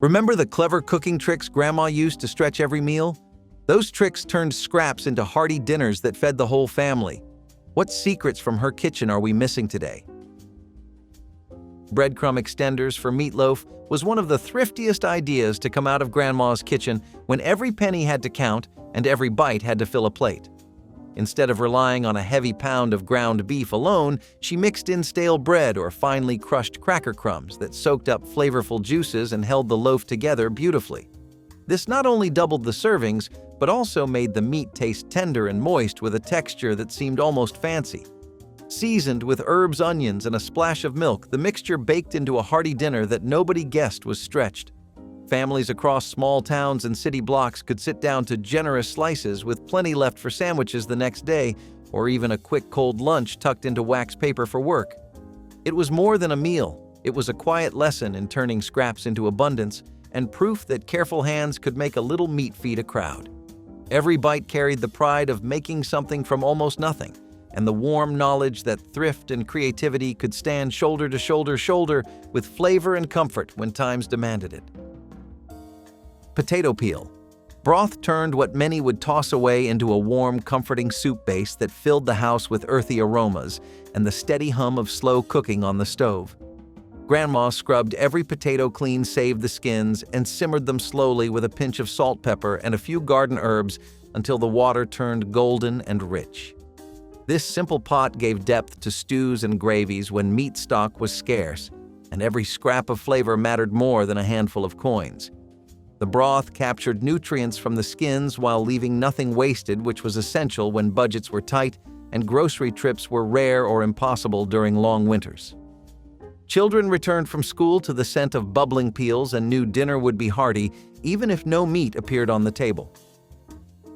Remember the clever cooking tricks Grandma used to stretch every meal? Those tricks turned scraps into hearty dinners that fed the whole family. What secrets from her kitchen are we missing today? Breadcrumb extenders for meatloaf was one of the thriftiest ideas to come out of Grandma's kitchen when every penny had to count and every bite had to fill a plate. Instead of relying on a heavy pound of ground beef alone, she mixed in stale bread or finely crushed cracker crumbs that soaked up flavorful juices and held the loaf together beautifully. This not only doubled the servings, but also made the meat taste tender and moist with a texture that seemed almost fancy. Seasoned with herbs, onions, and a splash of milk, the mixture baked into a hearty dinner that nobody guessed was stretched. Families across small towns and city blocks could sit down to generous slices with plenty left for sandwiches the next day, or even a quick cold lunch tucked into wax paper for work. It was more than a meal. It was a quiet lesson in turning scraps into abundance and proof that careful hands could make a little meat feed a crowd. Every bite carried the pride of making something from almost nothing, and the warm knowledge that thrift and creativity could stand shoulder to shoulder with flavor and comfort when times demanded it. Potato peel. Broth turned what many would toss away into a warm, comforting soup base that filled the house with earthy aromas and the steady hum of slow cooking on the stove. Grandma scrubbed every potato clean save the skins and simmered them slowly with a pinch of salt, pepper, and a few garden herbs until the water turned golden and rich. This simple pot gave depth to stews and gravies when meat stock was scarce, and every scrap of flavor mattered more than a handful of coins. The broth captured nutrients from the skins while leaving nothing wasted, which was essential when budgets were tight and grocery trips were rare or impossible during long winters. Children returned from school to the scent of bubbling peels and knew dinner would be hearty, even if no meat appeared on the table.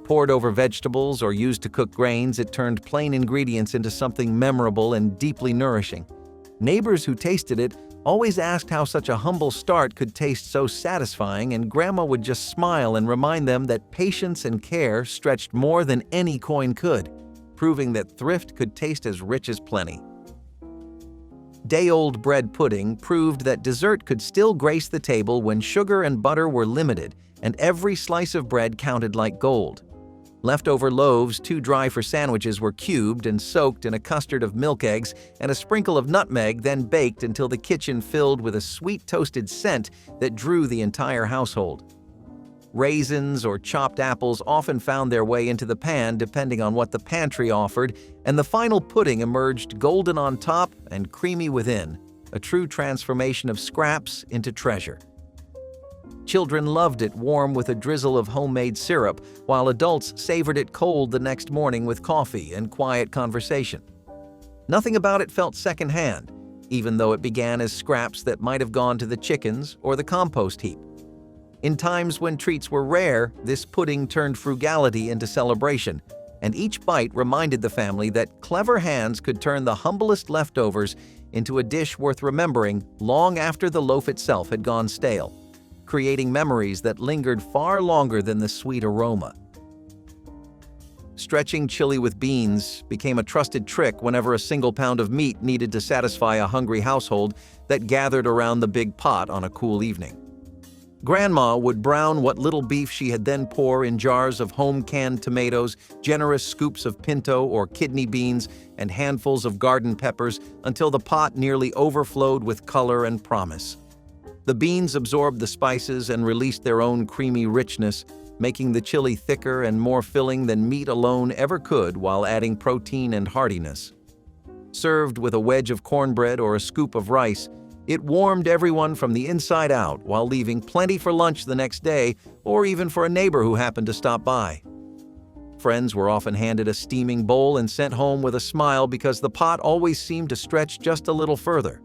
Poured over vegetables or used to cook grains, it turned plain ingredients into something memorable and deeply nourishing. Neighbors who tasted it always asked how such a humble start could taste so satisfying, and Grandma would just smile and remind them that patience and care stretched more than any coin could, proving that thrift could taste as rich as plenty. Day-old bread pudding proved that dessert could still grace the table when sugar and butter were limited and every slice of bread counted like gold. Leftover loaves, too dry for sandwiches, were cubed and soaked in a custard of milk eggs and a sprinkle of nutmeg, then baked until the kitchen filled with a sweet toasted scent that drew the entire household. Raisins or chopped apples often found their way into the pan depending on what the pantry offered, and the final pudding emerged golden on top and creamy within, a true transformation of scraps into treasure. Children loved it warm with a drizzle of homemade syrup, while adults savored it cold the next morning with coffee and quiet conversation. Nothing about it felt secondhand, even though it began as scraps that might have gone to the chickens or the compost heap. In times when treats were rare, this pudding turned frugality into celebration, and each bite reminded the family that clever hands could turn the humblest leftovers into a dish worth remembering long after the loaf itself had gone stale, creating memories that lingered far longer than the sweet aroma. Stretching chili with beans became a trusted trick whenever a single pound of meat needed to satisfy a hungry household that gathered around the big pot on a cool evening. Grandma would brown what little beef she had, then pour in jars of home-canned tomatoes, generous scoops of pinto or kidney beans, and handfuls of garden peppers until the pot nearly overflowed with color and promise. The beans absorbed the spices and released their own creamy richness, making the chili thicker and more filling than meat alone ever could while adding protein and heartiness. Served with a wedge of cornbread or a scoop of rice, it warmed everyone from the inside out while leaving plenty for lunch the next day or even for a neighbor who happened to stop by. Friends were often handed a steaming bowl and sent home with a smile because the pot always seemed to stretch just a little further.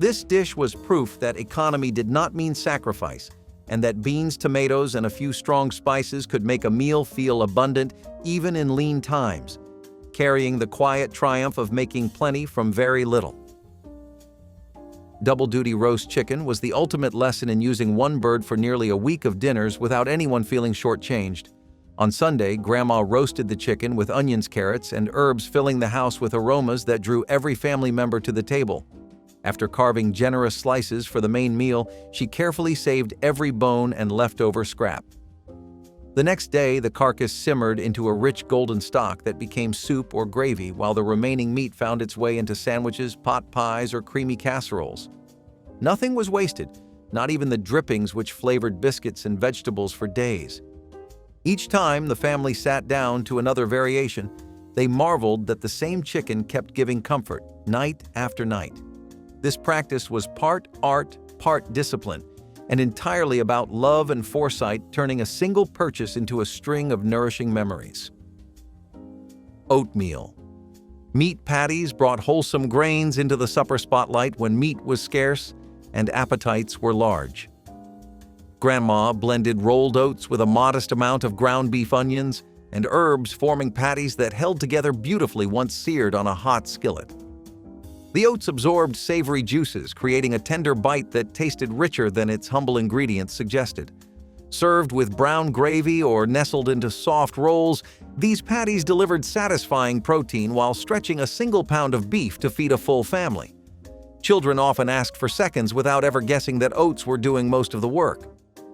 This dish was proof that economy did not mean sacrifice, and that beans, tomatoes, and a few strong spices could make a meal feel abundant even in lean times, carrying the quiet triumph of making plenty from very little. Double-duty roast chicken was the ultimate lesson in using one bird for nearly a week of dinners without anyone feeling shortchanged. On Sunday, Grandma roasted the chicken with onions, carrots, and herbs, filling the house with aromas that drew every family member to the table. After carving generous slices for the main meal, she carefully saved every bone and leftover scrap. The next day, the carcass simmered into a rich golden stock that became soup or gravy, while the remaining meat found its way into sandwiches, pot pies, or creamy casseroles. Nothing was wasted, not even the drippings which flavored biscuits and vegetables for days. Each time the family sat down to another variation, they marveled that the same chicken kept giving comfort, night after night. This practice was part art, part discipline, and entirely about love and foresight, turning a single purchase into a string of nourishing memories. Oatmeal. Meat patties brought wholesome grains into the supper spotlight when meat was scarce and appetites were large. Grandma blended rolled oats with a modest amount of ground beef onions and herbs, forming patties that held together beautifully once seared on a hot skillet. The oats absorbed savory juices, creating a tender bite that tasted richer than its humble ingredients suggested. Served with brown gravy or nestled into soft rolls, these patties delivered satisfying protein while stretching a single pound of beef to feed a full family. Children often asked for seconds without ever guessing that oats were doing most of the work.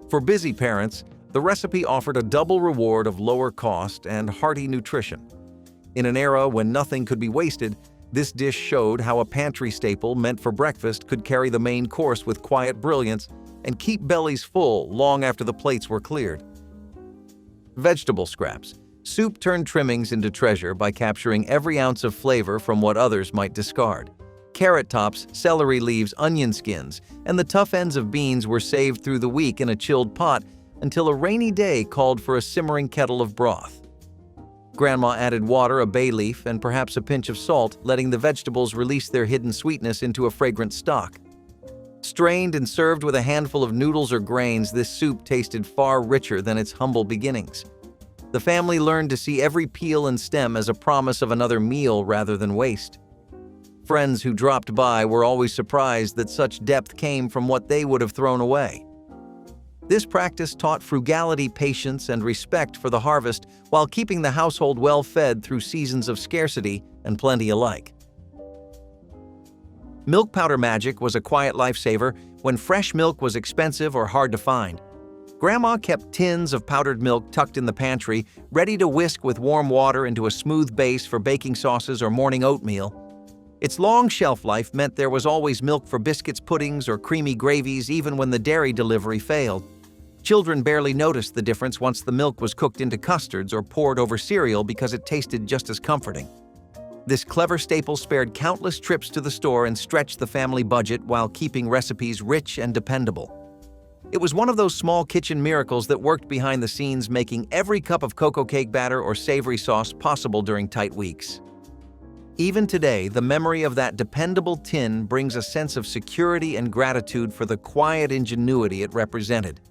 For busy parents, the recipe offered a double reward of lower cost and hearty nutrition. In an era when nothing could be wasted, this dish showed how a pantry staple meant for breakfast could carry the main course with quiet brilliance and keep bellies full long after the plates were cleared. Vegetable scraps. Soup turned trimmings into treasure by capturing every ounce of flavor from what others might discard. Carrot tops, celery leaves, onion skins, and the tough ends of beans were saved through the week in a chilled pot until a rainy day called for a simmering kettle of broth. Grandma added water, a bay leaf, and perhaps a pinch of salt, letting the vegetables release their hidden sweetness into a fragrant stock. Strained and served with a handful of noodles or grains, this soup tasted far richer than its humble beginnings. The family learned to see every peel and stem as a promise of another meal rather than waste. Friends who dropped by were always surprised that such depth came from what they would have thrown away. This practice taught frugality, patience, and respect for the harvest while keeping the household well-fed through seasons of scarcity and plenty alike. Milk powder magic was a quiet lifesaver when fresh milk was expensive or hard to find. Grandma kept tins of powdered milk tucked in the pantry, ready to whisk with warm water into a smooth base for baking sauces or morning oatmeal. Its long shelf life meant there was always milk for biscuits, puddings, or creamy gravies even when the dairy delivery failed. Children barely noticed the difference once the milk was cooked into custards or poured over cereal because it tasted just as comforting. This clever staple spared countless trips to the store and stretched the family budget while keeping recipes rich and dependable. It was one of those small kitchen miracles that worked behind the scenes, making every cup of cocoa cake batter or savory sauce possible during tight weeks. Even today, the memory of that dependable tin brings a sense of security and gratitude for the quiet ingenuity it represented.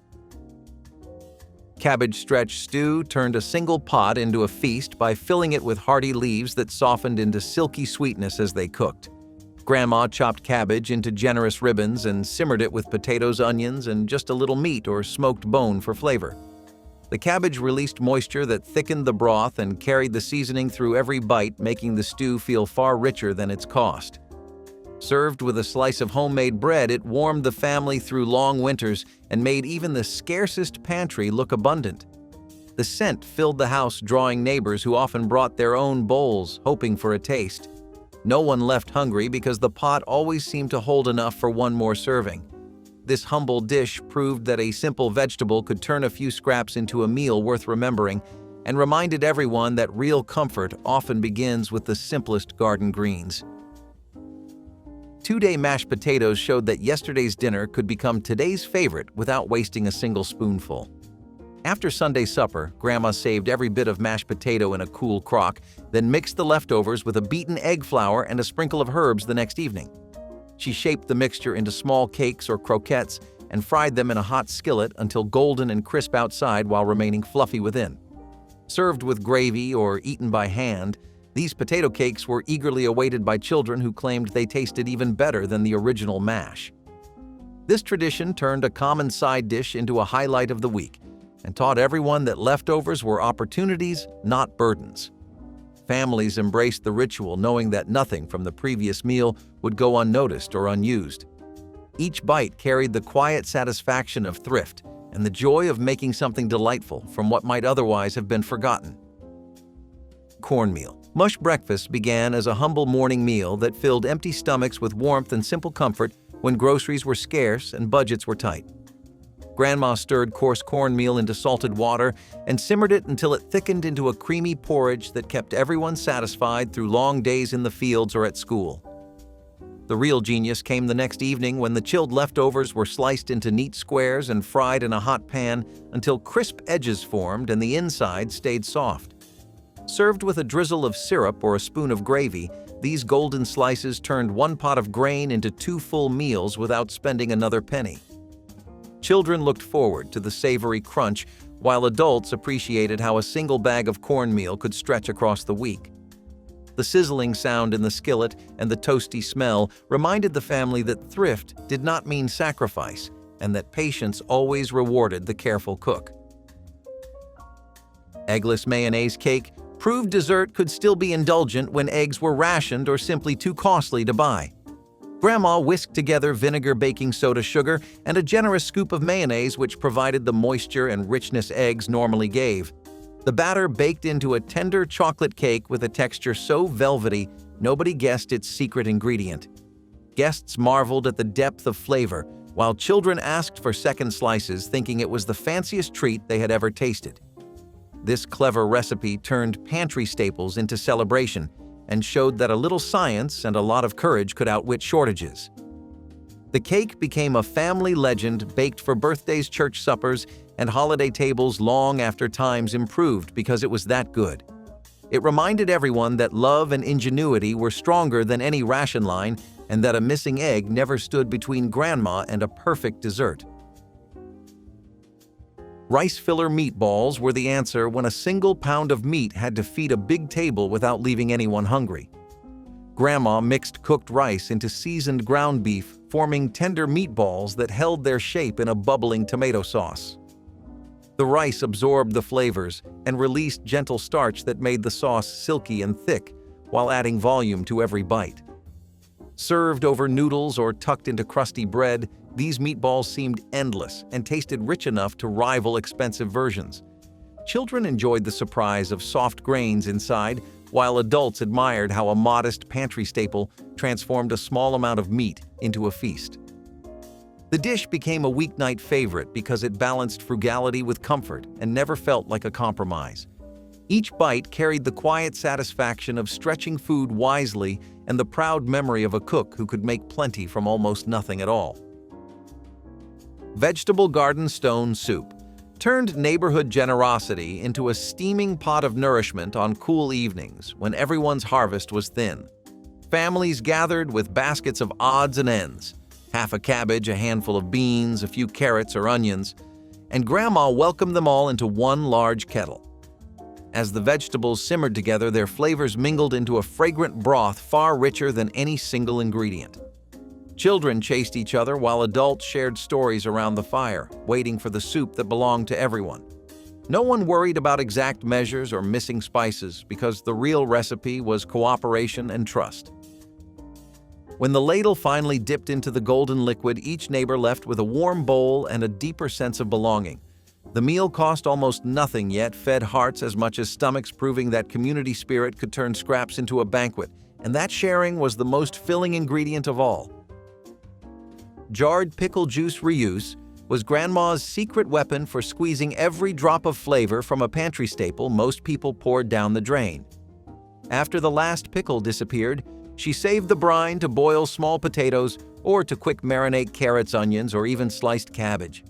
Cabbage stretch stew turned a single pot into a feast by filling it with hearty leaves that softened into silky sweetness as they cooked. Grandma chopped cabbage into generous ribbons and simmered it with potatoes, onions, and just a little meat or smoked bone for flavor. The cabbage released moisture that thickened the broth and carried the seasoning through every bite, making the stew feel far richer than its cost. Served with a slice of homemade bread, it warmed the family through long winters and made even the scarcest pantry look abundant. The scent filled the house, drawing neighbors who often brought their own bowls, hoping for a taste. No one left hungry because the pot always seemed to hold enough for one more serving. This humble dish proved that a simple vegetable could turn a few scraps into a meal worth remembering, and reminded everyone that real comfort often begins with the simplest garden greens. Two-day mashed potatoes showed that yesterday's dinner could become today's favorite without wasting a single spoonful. After Sunday supper, Grandma saved every bit of mashed potato in a cool crock, then mixed the leftovers with a beaten egg flour and a sprinkle of herbs the next evening. She shaped the mixture into small cakes or croquettes and fried them in a hot skillet until golden and crisp outside while remaining fluffy within. Served with gravy or eaten by hand, these potato cakes were eagerly awaited by children who claimed they tasted even better than the original mash. This tradition turned a common side dish into a highlight of the week and taught everyone that leftovers were opportunities, not burdens. Families embraced the ritual, knowing that nothing from the previous meal would go unnoticed or unused. Each bite carried the quiet satisfaction of thrift and the joy of making something delightful from what might otherwise have been forgotten. Cornmeal. Mush breakfast began as a humble morning meal that filled empty stomachs with warmth and simple comfort when groceries were scarce and budgets were tight. Grandma stirred coarse cornmeal into salted water and simmered it until it thickened into a creamy porridge that kept everyone satisfied through long days in the fields or at school. The real genius came the next evening when the chilled leftovers were sliced into neat squares and fried in a hot pan until crisp edges formed and the inside stayed soft. Served with a drizzle of syrup or a spoon of gravy, these golden slices turned one pot of grain into 2 full meals without spending another penny. Children looked forward to the savory crunch, while adults appreciated how a single bag of cornmeal could stretch across the week. The sizzling sound in the skillet and the toasty smell reminded the family that thrift did not mean sacrifice, and that patience always rewarded the careful cook. Eggless mayonnaise cake proved dessert could still be indulgent when eggs were rationed or simply too costly to buy. Grandma whisked together vinegar, baking soda, sugar, and a generous scoop of mayonnaise which provided the moisture and richness eggs normally gave. The batter baked into a tender chocolate cake with a texture so velvety, nobody guessed its secret ingredient. Guests marveled at the depth of flavor, while children asked for second slices, thinking it was the fanciest treat they had ever tasted. This clever recipe turned pantry staples into celebration and showed that a little science and a lot of courage could outwit shortages. The cake became a family legend, baked for birthdays, church suppers, and holiday tables long after times improved because it was that good. It reminded everyone that love and ingenuity were stronger than any ration line and that a missing egg never stood between grandma and a perfect dessert. Rice filler meatballs were the answer when a single pound of meat had to feed a big table without leaving anyone hungry. Grandma mixed cooked rice into seasoned ground beef, forming tender meatballs that held their shape in a bubbling tomato sauce. The rice absorbed the flavors and released gentle starch that made the sauce silky and thick, while adding volume to every bite. Served over noodles or tucked into crusty bread, these meatballs seemed endless and tasted rich enough to rival expensive versions. Children enjoyed the surprise of soft grains inside, while adults admired how a modest pantry staple transformed a small amount of meat into a feast. The dish became a weeknight favorite because it balanced frugality with comfort and never felt like a compromise. Each bite carried the quiet satisfaction of stretching food wisely and the proud memory of a cook who could make plenty from almost nothing at all. Vegetable garden stone soup turned neighborhood generosity into a steaming pot of nourishment on cool evenings when everyone's harvest was thin. Families gathered with baskets of odds and ends, half a cabbage, a handful of beans, a few carrots or onions, and Grandma welcomed them all into one large kettle. As the vegetables simmered together, their flavors mingled into a fragrant broth far richer than any single ingredient. Children chased each other while adults shared stories around the fire, waiting for the soup that belonged to everyone. No one worried about exact measures or missing spices because the real recipe was cooperation and trust. When the ladle finally dipped into the golden liquid, each neighbor left with a warm bowl and a deeper sense of belonging. The meal cost almost nothing, yet fed hearts as much as stomachs, proving that community spirit could turn scraps into a banquet, and that sharing was the most filling ingredient of all. Jarred pickle juice reuse was Grandma's secret weapon for squeezing every drop of flavor from a pantry staple most people poured down the drain. After the last pickle disappeared, she saved the brine to boil small potatoes or to quick marinate carrots, onions, or even sliced cabbage.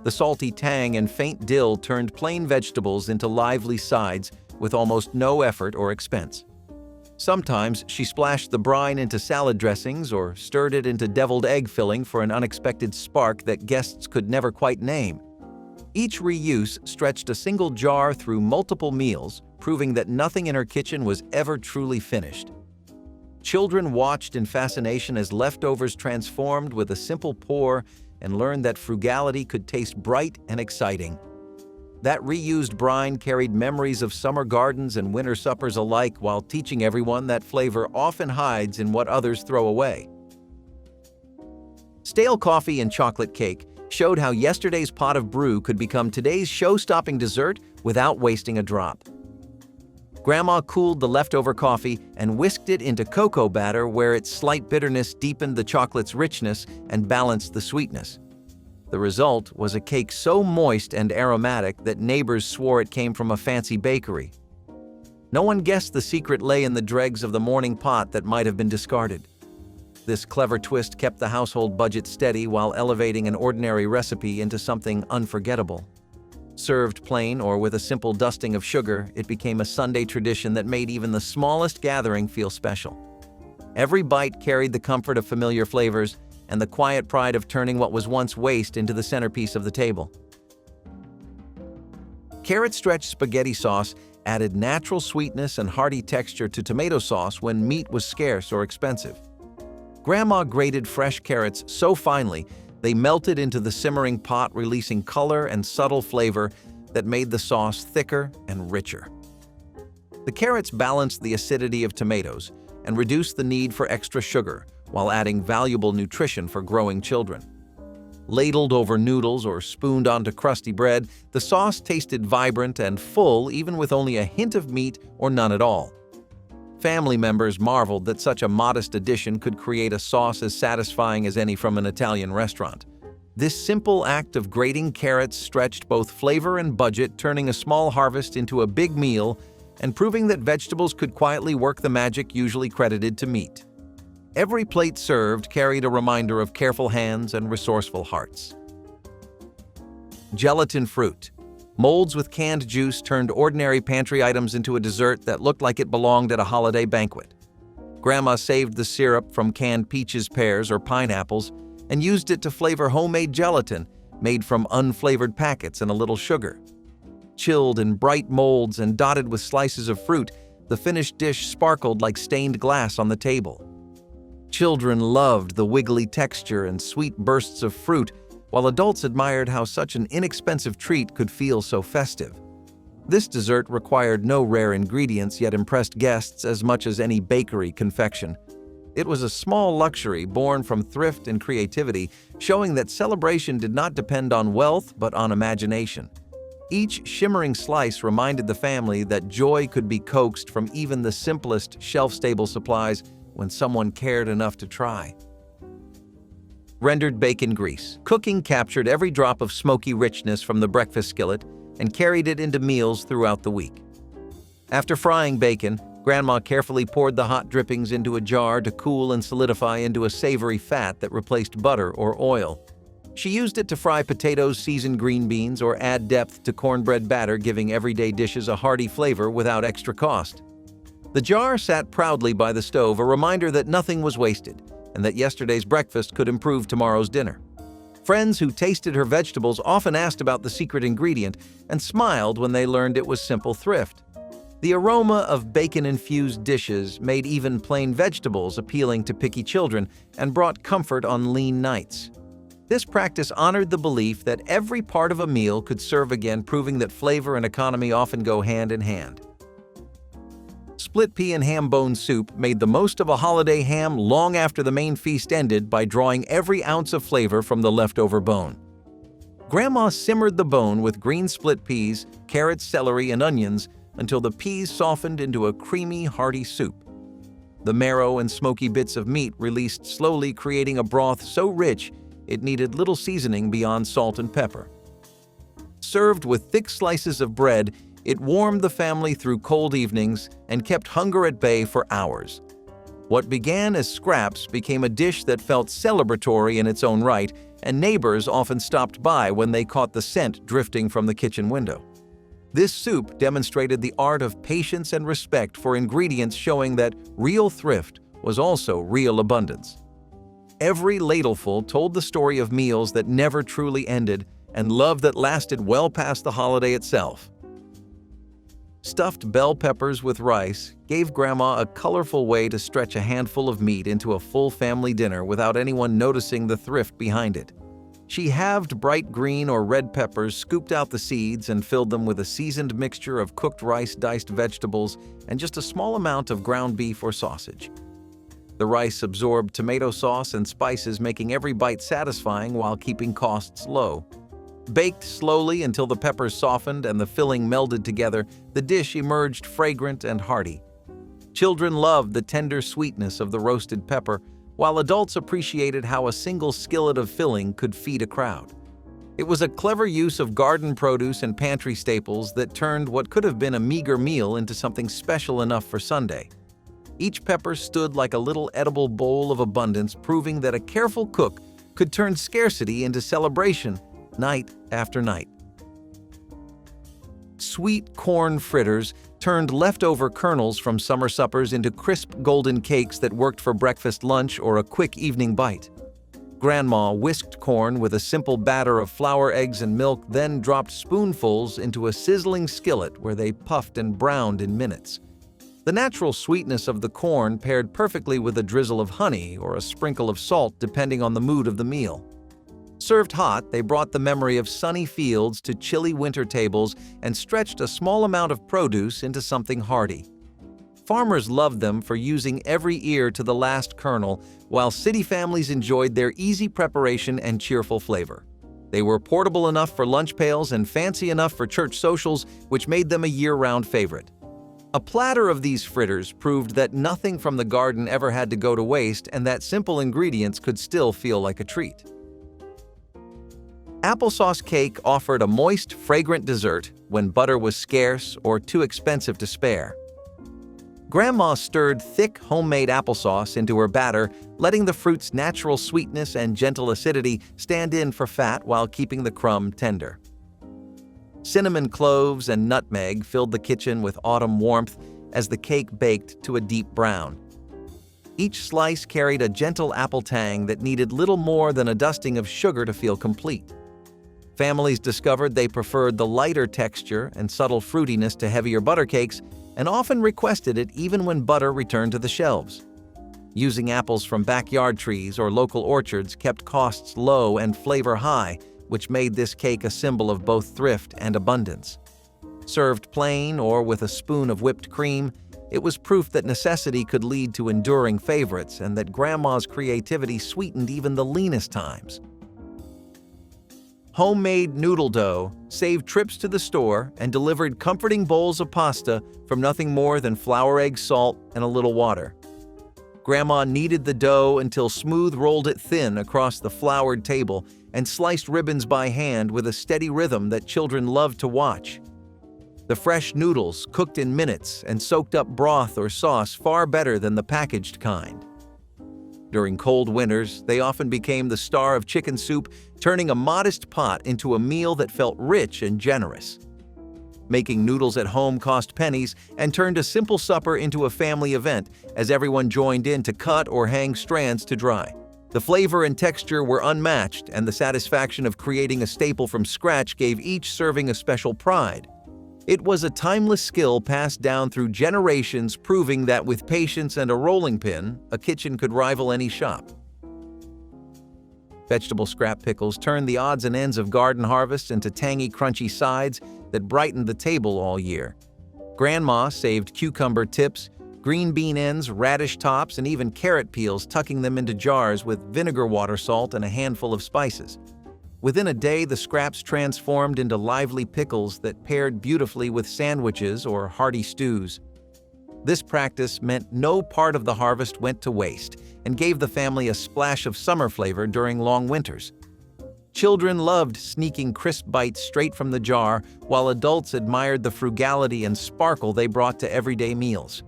The salty tang and faint dill turned plain vegetables into lively sides with almost no effort or expense. Sometimes she splashed the brine into salad dressings or stirred it into deviled egg filling for an unexpected spark that guests could never quite name. Each reuse stretched a single jar through multiple meals, proving that nothing in her kitchen was ever truly finished. Children watched in fascination as leftovers transformed with a simple pour and learned that frugality could taste bright and exciting. That reused brine carried memories of summer gardens and winter suppers alike while teaching everyone that flavor often hides in what others throw away. Stale coffee and chocolate cake showed how yesterday's pot of brew could become today's show-stopping dessert without wasting a drop. Grandma cooled the leftover coffee and whisked it into cocoa batter where its slight bitterness deepened the chocolate's richness and balanced the sweetness. The result was a cake so moist and aromatic that neighbors swore it came from a fancy bakery. No one guessed the secret lay in the dregs of the morning pot that might have been discarded. This clever twist kept the household budget steady while elevating an ordinary recipe into something unforgettable. Served plain or with a simple dusting of sugar, it became a Sunday tradition that made even the smallest gathering feel special. Every bite carried the comfort of familiar flavors and the quiet pride of turning what was once waste into the centerpiece of the table. Carrot-stretched spaghetti sauce added natural sweetness and hearty texture to tomato sauce when meat was scarce or expensive. Grandma grated fresh carrots so finely they melted into the simmering pot, releasing color and subtle flavor that made the sauce thicker and richer. The carrots balanced the acidity of tomatoes and reduced the need for extra sugar, while adding valuable nutrition for growing children. Ladled over noodles or spooned onto crusty bread, the sauce tasted vibrant and full even with only a hint of meat or none at all. Family members marveled that such a modest addition could create a sauce as satisfying as any from an Italian restaurant. This simple act of grating carrots stretched both flavor and budget, turning a small harvest into a big meal and proving that vegetables could quietly work the magic usually credited to meat. Every plate served carried a reminder of careful hands and resourceful hearts. Gelatin fruit. Molds with canned juice turned ordinary pantry items into a dessert that looked like it belonged at a holiday banquet. Grandma saved the syrup from canned peaches, pears, or pineapples and used it to flavor homemade gelatin made from unflavored packets and a little sugar. Chilled in bright molds and dotted with slices of fruit, the finished dish sparkled like stained glass on the table. Children loved the wiggly texture and sweet bursts of fruit, while adults admired how such an inexpensive treat could feel so festive. This dessert required no rare ingredients yet impressed guests as much as any bakery confection. It was a small luxury born from thrift and creativity, showing that celebration did not depend on wealth but on imagination. Each shimmering slice reminded the family that joy could be coaxed from even the simplest shelf-stable supplies when someone cared enough to try. Rendered bacon grease. Cooking captured every drop of smoky richness from the breakfast skillet and carried it into meals throughout the week. After frying bacon, Grandma carefully poured the hot drippings into a jar to cool and solidify into a savory fat that replaced butter or oil. She used it to fry potatoes, season green beans, or add depth to cornbread batter, giving everyday dishes a hearty flavor without extra cost. The jar sat proudly by the stove, a reminder that nothing was wasted and that yesterday's breakfast could improve tomorrow's dinner. Friends who tasted her vegetables often asked about the secret ingredient and smiled when they learned it was simple thrift. The aroma of bacon-infused dishes made even plain vegetables appealing to picky children and brought comfort on lean nights. This practice honored the belief that every part of a meal could serve again, proving that flavor and economy often go hand in hand. Split pea and ham bone soup made the most of a holiday ham long after the main feast ended by drawing every ounce of flavor from the leftover bone. Grandma simmered the bone with green split peas, carrots, celery, and onions until the peas softened into a creamy, hearty soup. The marrow and smoky bits of meat released slowly, creating a broth so rich it needed little seasoning beyond salt and pepper. Served with thick slices of bread, it warmed the family through cold evenings and kept hunger at bay for hours. What began as scraps became a dish that felt celebratory in its own right, and neighbors often stopped by when they caught the scent drifting from the kitchen window. This soup demonstrated the art of patience and respect for ingredients, showing that real thrift was also real abundance. Every ladleful told the story of meals that never truly ended and love that lasted well past the holiday itself. Stuffed bell peppers with rice gave Grandma a colorful way to stretch a handful of meat into a full family dinner without anyone noticing the thrift behind it. She halved bright green or red peppers, scooped out the seeds, and filled them with a seasoned mixture of cooked rice, diced vegetables, and just a small amount of ground beef or sausage. The rice absorbed tomato sauce and spices, making every bite satisfying while keeping costs low. Baked slowly until the peppers softened and the filling melded together, the dish emerged fragrant and hearty. Children loved the tender sweetness of the roasted pepper, while adults appreciated how a single skillet of filling could feed a crowd. It was a clever use of garden produce and pantry staples that turned what could have been a meager meal into something special enough for Sunday. Each pepper stood like a little edible bowl of abundance, proving that a careful cook could turn scarcity into celebration night after night. Sweet corn fritters turned leftover kernels from summer suppers into crisp golden cakes that worked for breakfast, lunch, or a quick evening bite. Grandma whisked corn with a simple batter of flour, eggs, and milk, then dropped spoonfuls into a sizzling skillet where they puffed and browned in minutes. The natural sweetness of the corn paired perfectly with a drizzle of honey or a sprinkle of salt depending on the mood of the meal. Served hot, they brought the memory of sunny fields to chilly winter tables and stretched a small amount of produce into something hearty. Farmers loved them for using every ear to the last kernel, while city families enjoyed their easy preparation and cheerful flavor. They were portable enough for lunch pails and fancy enough for church socials, which made them a year-round favorite. A platter of these fritters proved that nothing from the garden ever had to go to waste and that simple ingredients could still feel like a treat. Applesauce cake offered a moist, fragrant dessert when butter was scarce or too expensive to spare. Grandma stirred thick homemade applesauce into her batter, letting the fruit's natural sweetness and gentle acidity stand in for fat while keeping the crumb tender. Cinnamon cloves and nutmeg filled the kitchen with autumn warmth as the cake baked to a deep brown. Each slice carried a gentle apple tang that needed little more than a dusting of sugar to feel complete. Families discovered they preferred the lighter texture and subtle fruitiness to heavier butter cakes, and often requested it even when butter returned to the shelves. Using apples from backyard trees or local orchards kept costs low and flavor high, which made this cake a symbol of both thrift and abundance. Served plain or with a spoon of whipped cream, it was proof that necessity could lead to enduring favorites and that Grandma's creativity sweetened even the leanest times. Homemade noodle dough saved trips to the store and delivered comforting bowls of pasta from nothing more than flour, egg, salt, and a little water. Grandma kneaded the dough until smooth, rolled it thin across the floured table, and sliced ribbons by hand with a steady rhythm that children loved to watch. The fresh noodles cooked in minutes and soaked up broth or sauce far better than the packaged kind. During cold winters, they often became the star of chicken soup, turning a modest pot into a meal that felt rich and generous. Making noodles at home cost pennies and turned a simple supper into a family event as everyone joined in to cut or hang strands to dry. The flavor and texture were unmatched, and the satisfaction of creating a staple from scratch gave each serving a special pride. It was a timeless skill passed down through generations, proving that with patience and a rolling pin, a kitchen could rival any shop. Vegetable scrap pickles turned the odds and ends of garden harvests into tangy, crunchy sides that brightened the table all year. Grandma saved cucumber tips, green bean ends, radish tops, and even carrot peels, tucking them into jars with vinegar, water, salt, and a handful of spices. Within a day, the scraps transformed into lively pickles that paired beautifully with sandwiches or hearty stews. This practice meant no part of the harvest went to waste and gave the family a splash of summer flavor during long winters. Children loved sneaking crisp bites straight from the jar, while adults admired the frugality and sparkle they brought to everyday meals.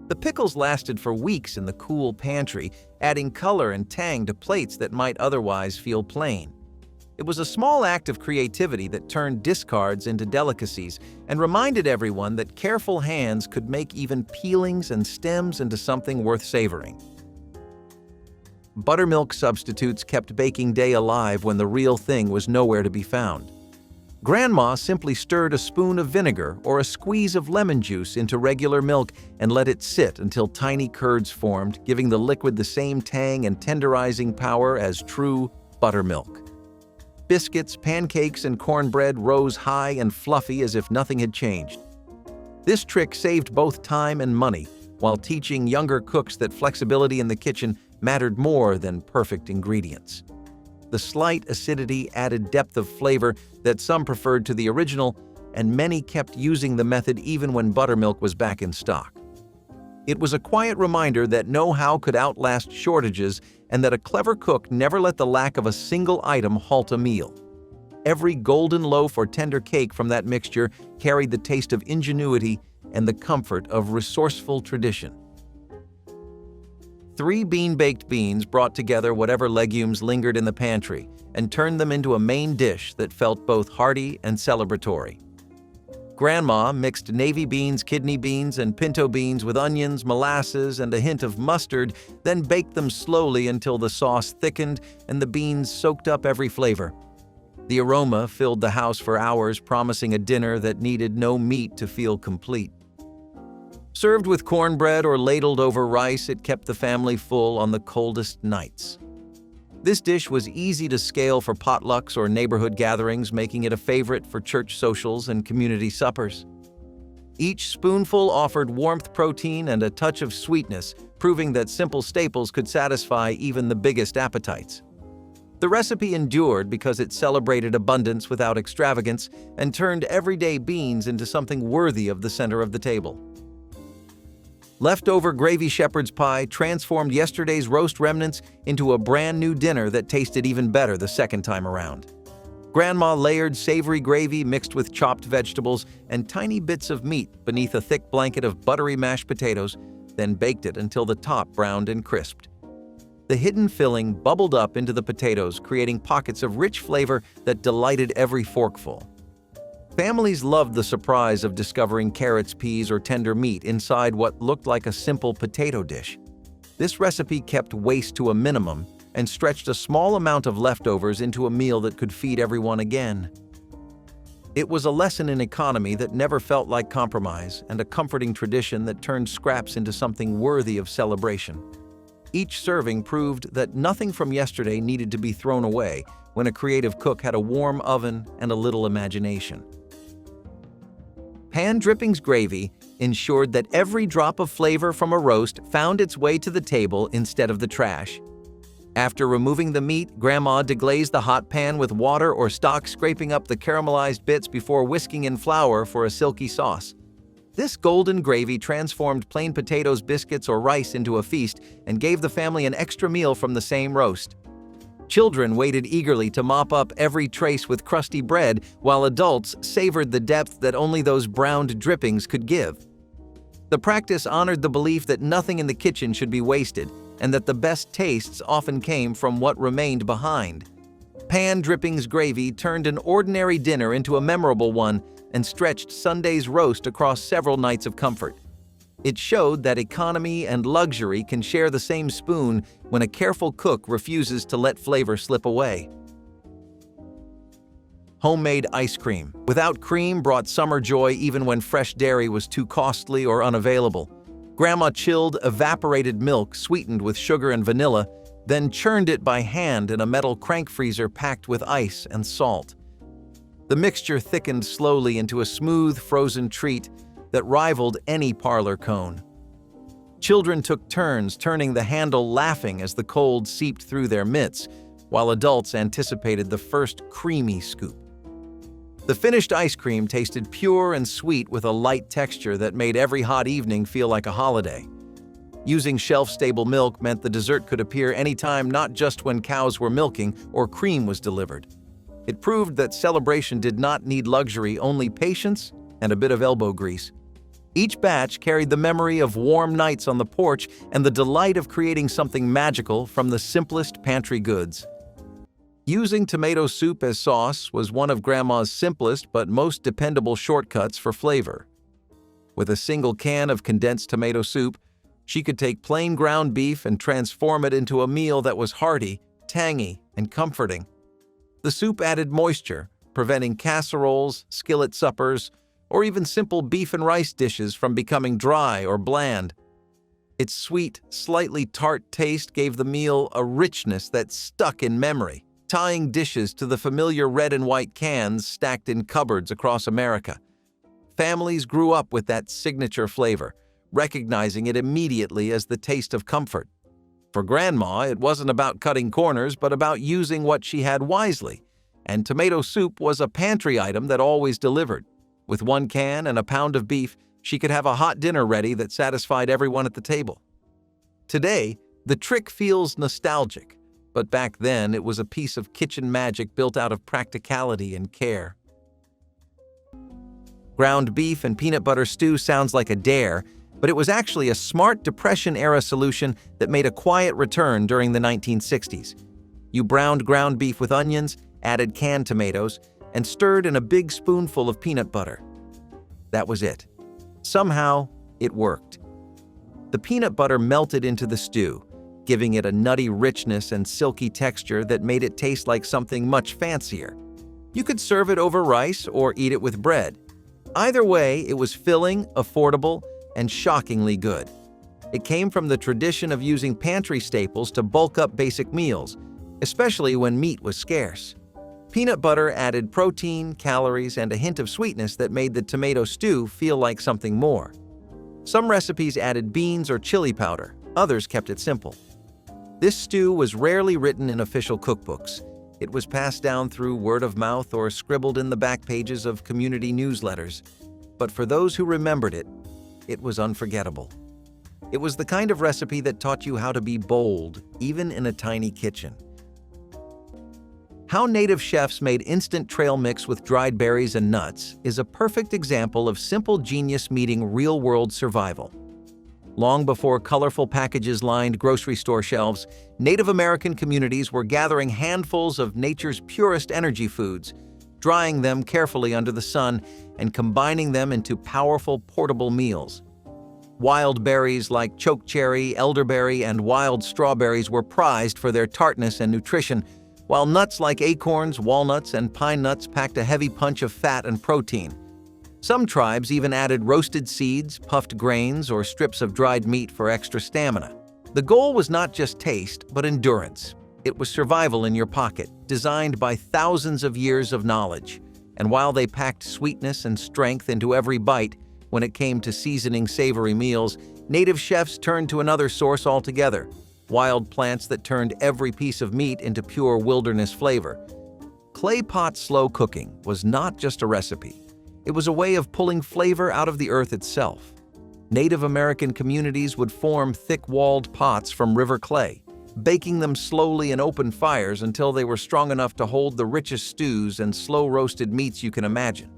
The pickles lasted for weeks in the cool pantry, adding color and tang to plates that might otherwise feel plain. It was a small act of creativity that turned discards into delicacies and reminded everyone that careful hands could make even peelings and stems into something worth savoring. Buttermilk substitutes kept baking day alive when the real thing was nowhere to be found. Grandma simply stirred a spoon of vinegar or a squeeze of lemon juice into regular milk and let it sit until tiny curds formed, giving the liquid the same tang and tenderizing power as true buttermilk. Biscuits, pancakes, and cornbread rose high and fluffy as if nothing had changed. This trick saved both time and money, while teaching younger cooks that flexibility in the kitchen mattered more than perfect ingredients. The slight acidity added depth of flavor that some preferred to the original, and many kept using the method even when buttermilk was back in stock. It was a quiet reminder that know-how could outlast shortages and that a clever cook never let the lack of a single item halt a meal. Every golden loaf or tender cake from that mixture carried the taste of ingenuity and the comfort of resourceful tradition. 3 bean-baked beans brought together whatever legumes lingered in the pantry and turned them into a main dish that felt both hearty and celebratory. Grandma mixed navy beans, kidney beans, and pinto beans with onions, molasses, and a hint of mustard, then baked them slowly until the sauce thickened and the beans soaked up every flavor. The aroma filled the house for hours, promising a dinner that needed no meat to feel complete. Served with cornbread or ladled over rice, it kept the family full on the coldest nights. This dish was easy to scale for potlucks or neighborhood gatherings, making it a favorite for church socials and community suppers. Each spoonful offered warmth, protein, and a touch of sweetness, proving that simple staples could satisfy even the biggest appetites. The recipe endured because it celebrated abundance without extravagance and turned everyday beans into something worthy of the center of the table. Leftover gravy shepherd's pie transformed yesterday's roast remnants into a brand new dinner that tasted even better the second time around. Grandma layered savory gravy mixed with chopped vegetables and tiny bits of meat beneath a thick blanket of buttery mashed potatoes, then baked it until the top browned and crisped. The hidden filling bubbled up into the potatoes, creating pockets of rich flavor that delighted every forkful. Families loved the surprise of discovering carrots, peas, or tender meat inside what looked like a simple potato dish. This recipe kept waste to a minimum and stretched a small amount of leftovers into a meal that could feed everyone again. It was a lesson in economy that never felt like compromise and a comforting tradition that turned scraps into something worthy of celebration. Each serving proved that nothing from yesterday needed to be thrown away when a creative cook had a warm oven and a little imagination. Pan drippings gravy ensured that every drop of flavor from a roast found its way to the table instead of the trash. After removing the meat, Grandma deglazed the hot pan with water or stock, scraping up the caramelized bits before whisking in flour for a silky sauce. This golden gravy transformed plain potatoes, biscuits, or rice into a feast and gave the family an extra meal from the same roast. Children waited eagerly to mop up every trace with crusty bread, while adults savored the depth that only those browned drippings could give. The practice honored the belief that nothing in the kitchen should be wasted, and that the best tastes often came from what remained behind. Pan drippings gravy turned an ordinary dinner into a memorable one and stretched Sunday's roast across several nights of comfort. It showed that economy and luxury can share the same spoon when a careful cook refuses to let flavor slip away. Homemade ice cream. Without cream brought summer joy even when fresh dairy was too costly or unavailable. Grandma chilled evaporated milk sweetened with sugar and vanilla, then churned it by hand in a metal crank freezer packed with ice and salt. The mixture thickened slowly into a smooth, frozen treat that rivaled any parlor cone. Children took turns turning the handle, laughing as the cold seeped through their mitts, while adults anticipated the first creamy scoop. The finished ice cream tasted pure and sweet with a light texture that made every hot evening feel like a holiday. Using shelf-stable milk meant the dessert could appear anytime, not just when cows were milking or cream was delivered. It proved that celebration did not need luxury, only patience and a bit of elbow grease. Each batch carried the memory of warm nights on the porch and the delight of creating something magical from the simplest pantry goods. Using tomato soup as sauce was one of Grandma's simplest but most dependable shortcuts for flavor. With a single can of condensed tomato soup, she could take plain ground beef and transform it into a meal that was hearty, tangy, and comforting. The soup added moisture, preventing casseroles, skillet suppers, or even simple beef and rice dishes from becoming dry or bland. Its sweet, slightly tart taste gave the meal a richness that stuck in memory. tying dishes to the familiar red and white cans stacked in cupboards across America. Families grew up with that signature flavor, recognizing it immediately as the taste of comfort. For Grandma, it wasn't about cutting corners, but about using what she had wisely. And tomato soup was a pantry item that always delivered. With 1 can and a pound of beef, she could have a hot dinner ready that satisfied everyone at the table. Today, the trick feels nostalgic, but back then it was a piece of kitchen magic built out of practicality and care. Ground beef and peanut butter stew sounds like a dare, but it was actually a smart Depression-era solution that made a quiet return during the 1960s. You browned ground beef with onions, added canned tomatoes, and stirred in a big spoonful of peanut butter. That was it. Somehow, it worked. The peanut butter melted into the stew, giving it a nutty richness and silky texture that made it taste like something much fancier. You could serve it over rice or eat it with bread. Either way, it was filling, affordable, and shockingly good. It came from the tradition of using pantry staples to bulk up basic meals, especially when meat was scarce. Peanut butter added protein, calories, and a hint of sweetness that made the tomato stew feel like something more. Some recipes added beans or chili powder, others kept it simple. This stew was rarely written in official cookbooks. It was passed down through word of mouth or scribbled in the back pages of community newsletters. But for those who remembered it, it was unforgettable. It was the kind of recipe that taught you how to be bold, even in a tiny kitchen. How native chefs made instant trail mix with dried berries and nuts is a perfect example of simple genius meeting real-world survival. Long before colorful packages lined grocery store shelves, Native American communities were gathering handfuls of nature's purest energy foods, drying them carefully under the sun, and combining them into powerful portable meals. Wild berries like chokecherry, elderberry, and wild strawberries were prized for their tartness and nutrition, while nuts like acorns, walnuts, and pine nuts packed a heavy punch of fat and protein. Some tribes even added roasted seeds, puffed grains, or strips of dried meat for extra stamina. The goal was not just taste, but endurance. It was survival in your pocket, designed by thousands of years of knowledge. And while they packed sweetness and strength into every bite, when it came to seasoning savory meals, native chefs turned to another source altogether: wild plants that turned every piece of meat into pure wilderness flavor. Clay pot slow cooking was not just a recipe. It was a way of pulling flavor out of the earth itself. Native American communities would form thick-walled pots from river clay, baking them slowly in open fires until they were strong enough to hold the richest stews and slow-roasted meats you can imagine.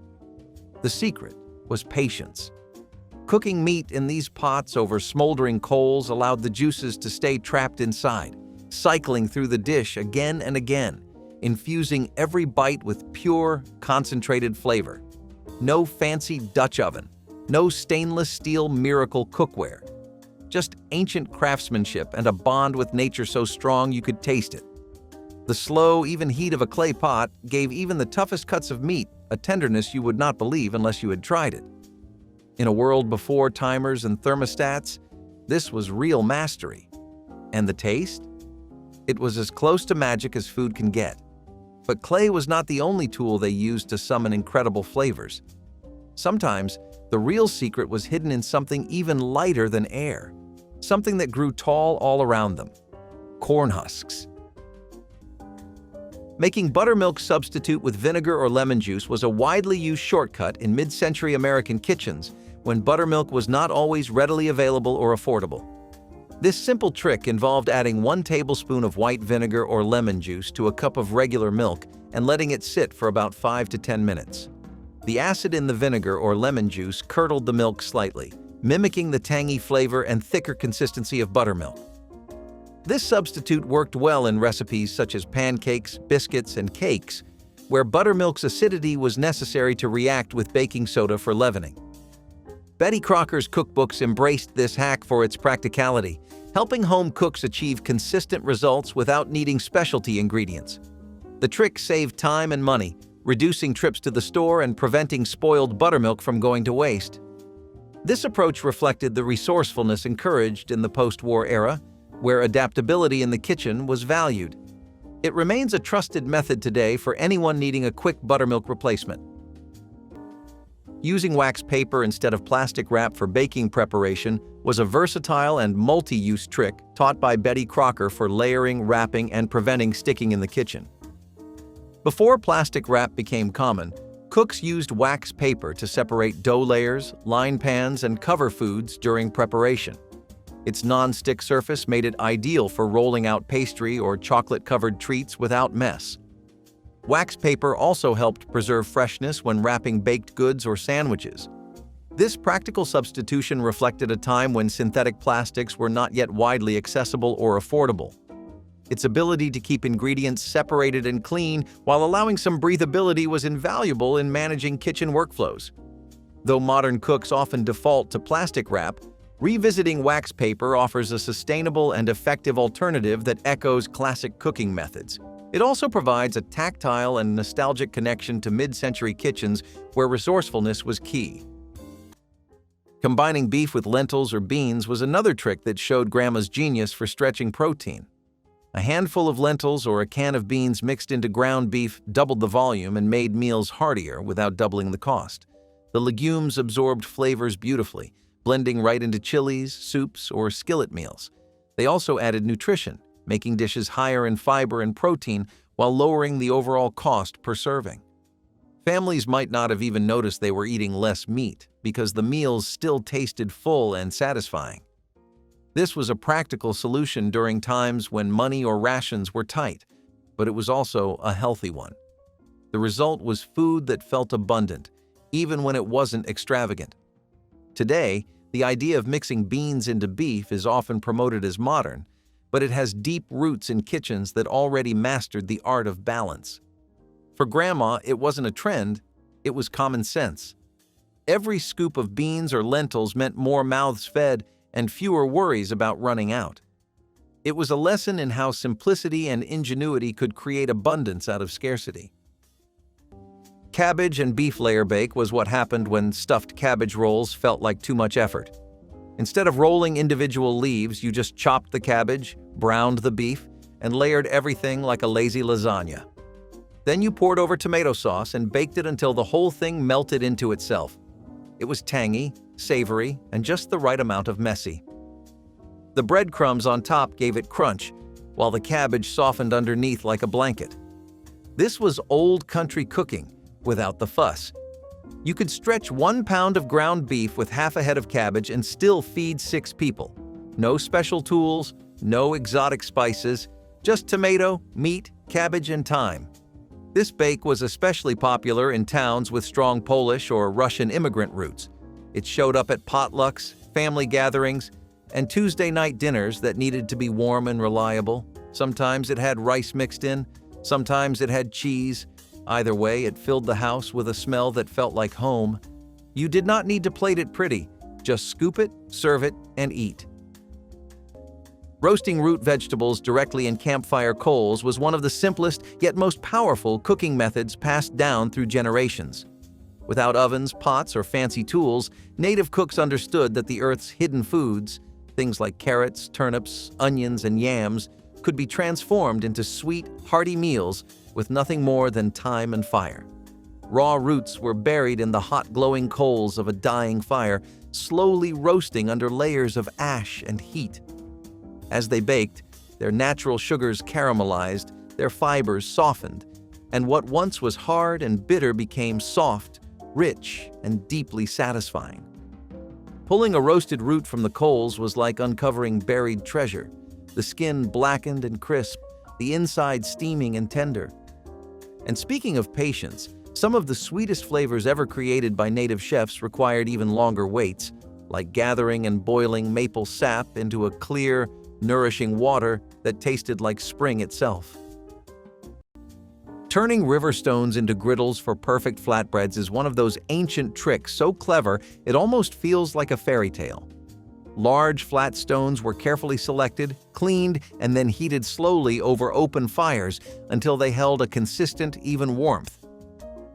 The secret was patience. Cooking meat in these pots over smoldering coals allowed the juices to stay trapped inside, cycling through the dish again and again, infusing every bite with pure, concentrated flavor. No fancy Dutch oven, no stainless steel miracle cookware. Just ancient craftsmanship and a bond with nature so strong you could taste it. The slow, even heat of a clay pot gave even the toughest cuts of meat a tenderness you would not believe unless you had tried it. In a world before timers and thermostats, this was real mastery. And the taste? It was as close to magic as food can get. But clay was not the only tool they used to summon incredible flavors. Sometimes, the real secret was hidden in something even lighter than air, something that grew tall all around them: corn husks. Making buttermilk substitute with vinegar or lemon juice was a widely used shortcut in mid-century American kitchens when buttermilk was not always readily available or affordable. This simple trick involved adding 1 tablespoon of white vinegar or lemon juice to a cup of regular milk and letting it sit for about 5 to 10 minutes. The acid in the vinegar or lemon juice curdled the milk slightly, mimicking the tangy flavor and thicker consistency of buttermilk. This substitute worked well in recipes such as pancakes, biscuits, and cakes, where buttermilk's acidity was necessary to react with baking soda for leavening. Betty Crocker's cookbooks embraced this hack for its practicality, helping home cooks achieve consistent results without needing specialty ingredients. The trick saved time and money, reducing trips to the store and preventing spoiled buttermilk from going to waste. This approach reflected the resourcefulness encouraged in the post-war era, where adaptability in the kitchen was valued. It remains a trusted method today for anyone needing a quick buttermilk replacement. Using wax paper instead of plastic wrap for baking preparation was a versatile and multi-use trick taught by Betty Crocker for layering, wrapping, and preventing sticking in the kitchen. Before plastic wrap became common, cooks used wax paper to separate dough layers, line pans, and cover foods during preparation. Its non-stick surface made it ideal for rolling out pastry or chocolate-covered treats without mess. Wax paper also helped preserve freshness when wrapping baked goods or sandwiches. This practical substitution reflected a time when synthetic plastics were not yet widely accessible or affordable. Its ability to keep ingredients separated and clean while allowing some breathability was invaluable in managing kitchen workflows. Though modern cooks often default to plastic wrap, revisiting wax paper offers a sustainable and effective alternative that echoes classic cooking methods. It also provides a tactile and nostalgic connection to mid-century kitchens where resourcefulness was key. Combining beef with lentils or beans was another trick that showed Grandma's genius for stretching protein. A handful of lentils or a can of beans mixed into ground beef doubled the volume and made meals heartier without doubling the cost. The legumes absorbed flavors beautifully, blending right into chilies, soups, or skillet meals. They also added nutrition, making dishes higher in fiber and protein while lowering the overall cost per serving. Families might not have even noticed they were eating less meat because the meals still tasted full and satisfying. This was a practical solution during times when money or rations were tight, but it was also a healthy one. The result was food that felt abundant, even when it wasn't extravagant. Today, the idea of mixing beans into beef is often promoted as modern, but it has deep roots in kitchens that already mastered the art of balance. For Grandma, it wasn't a trend, it was common sense. Every scoop of beans or lentils meant more mouths fed and fewer worries about running out. It was a lesson in how simplicity and ingenuity could create abundance out of scarcity. Cabbage and beef layer bake was what happened when stuffed cabbage rolls felt like too much effort. Instead of rolling individual leaves, you just chopped the cabbage, browned the beef, and layered everything like a lazy lasagna. Then you poured over tomato sauce and baked it until the whole thing melted into itself. It was tangy, savory, and just the right amount of messy. The breadcrumbs on top gave it crunch, while the cabbage softened underneath like a blanket. This was old country cooking, without the fuss. You could stretch 1 pound of ground beef with half a head of cabbage and still feed 6 people. No special tools, no exotic spices, just tomato, meat, cabbage, and thyme. This bake was especially popular in towns with strong Polish or Russian immigrant roots. It showed up at potlucks, family gatherings, and Tuesday night dinners that needed to be warm and reliable. Sometimes it had rice mixed in, sometimes it had cheese. Either way, it filled the house with a smell that felt like home. You did not need to plate it pretty, just scoop it, serve it, and eat. Roasting root vegetables directly in campfire coals was one of the simplest yet most powerful cooking methods passed down through generations. Without ovens, pots, or fancy tools, native cooks understood that the earth's hidden foods, things like carrots, turnips, onions, and yams, could be transformed into sweet, hearty meals with nothing more than time and fire. Raw roots were buried in the hot, glowing coals of a dying fire, slowly roasting under layers of ash and heat. As they baked, their natural sugars caramelized, their fibers softened, and what once was hard and bitter became soft, rich, and deeply satisfying. Pulling a roasted root from the coals was like uncovering buried treasure, the skin blackened and crisp, the inside steaming and tender. And speaking of patience, some of the sweetest flavors ever created by native chefs required even longer waits, like gathering and boiling maple sap into a clear, nourishing water that tasted like spring itself. Turning river stones into griddles for perfect flatbreads is one of those ancient tricks so clever it almost feels like a fairy tale. Large, flat stones were carefully selected, cleaned, and then heated slowly over open fires until they held a consistent, even warmth.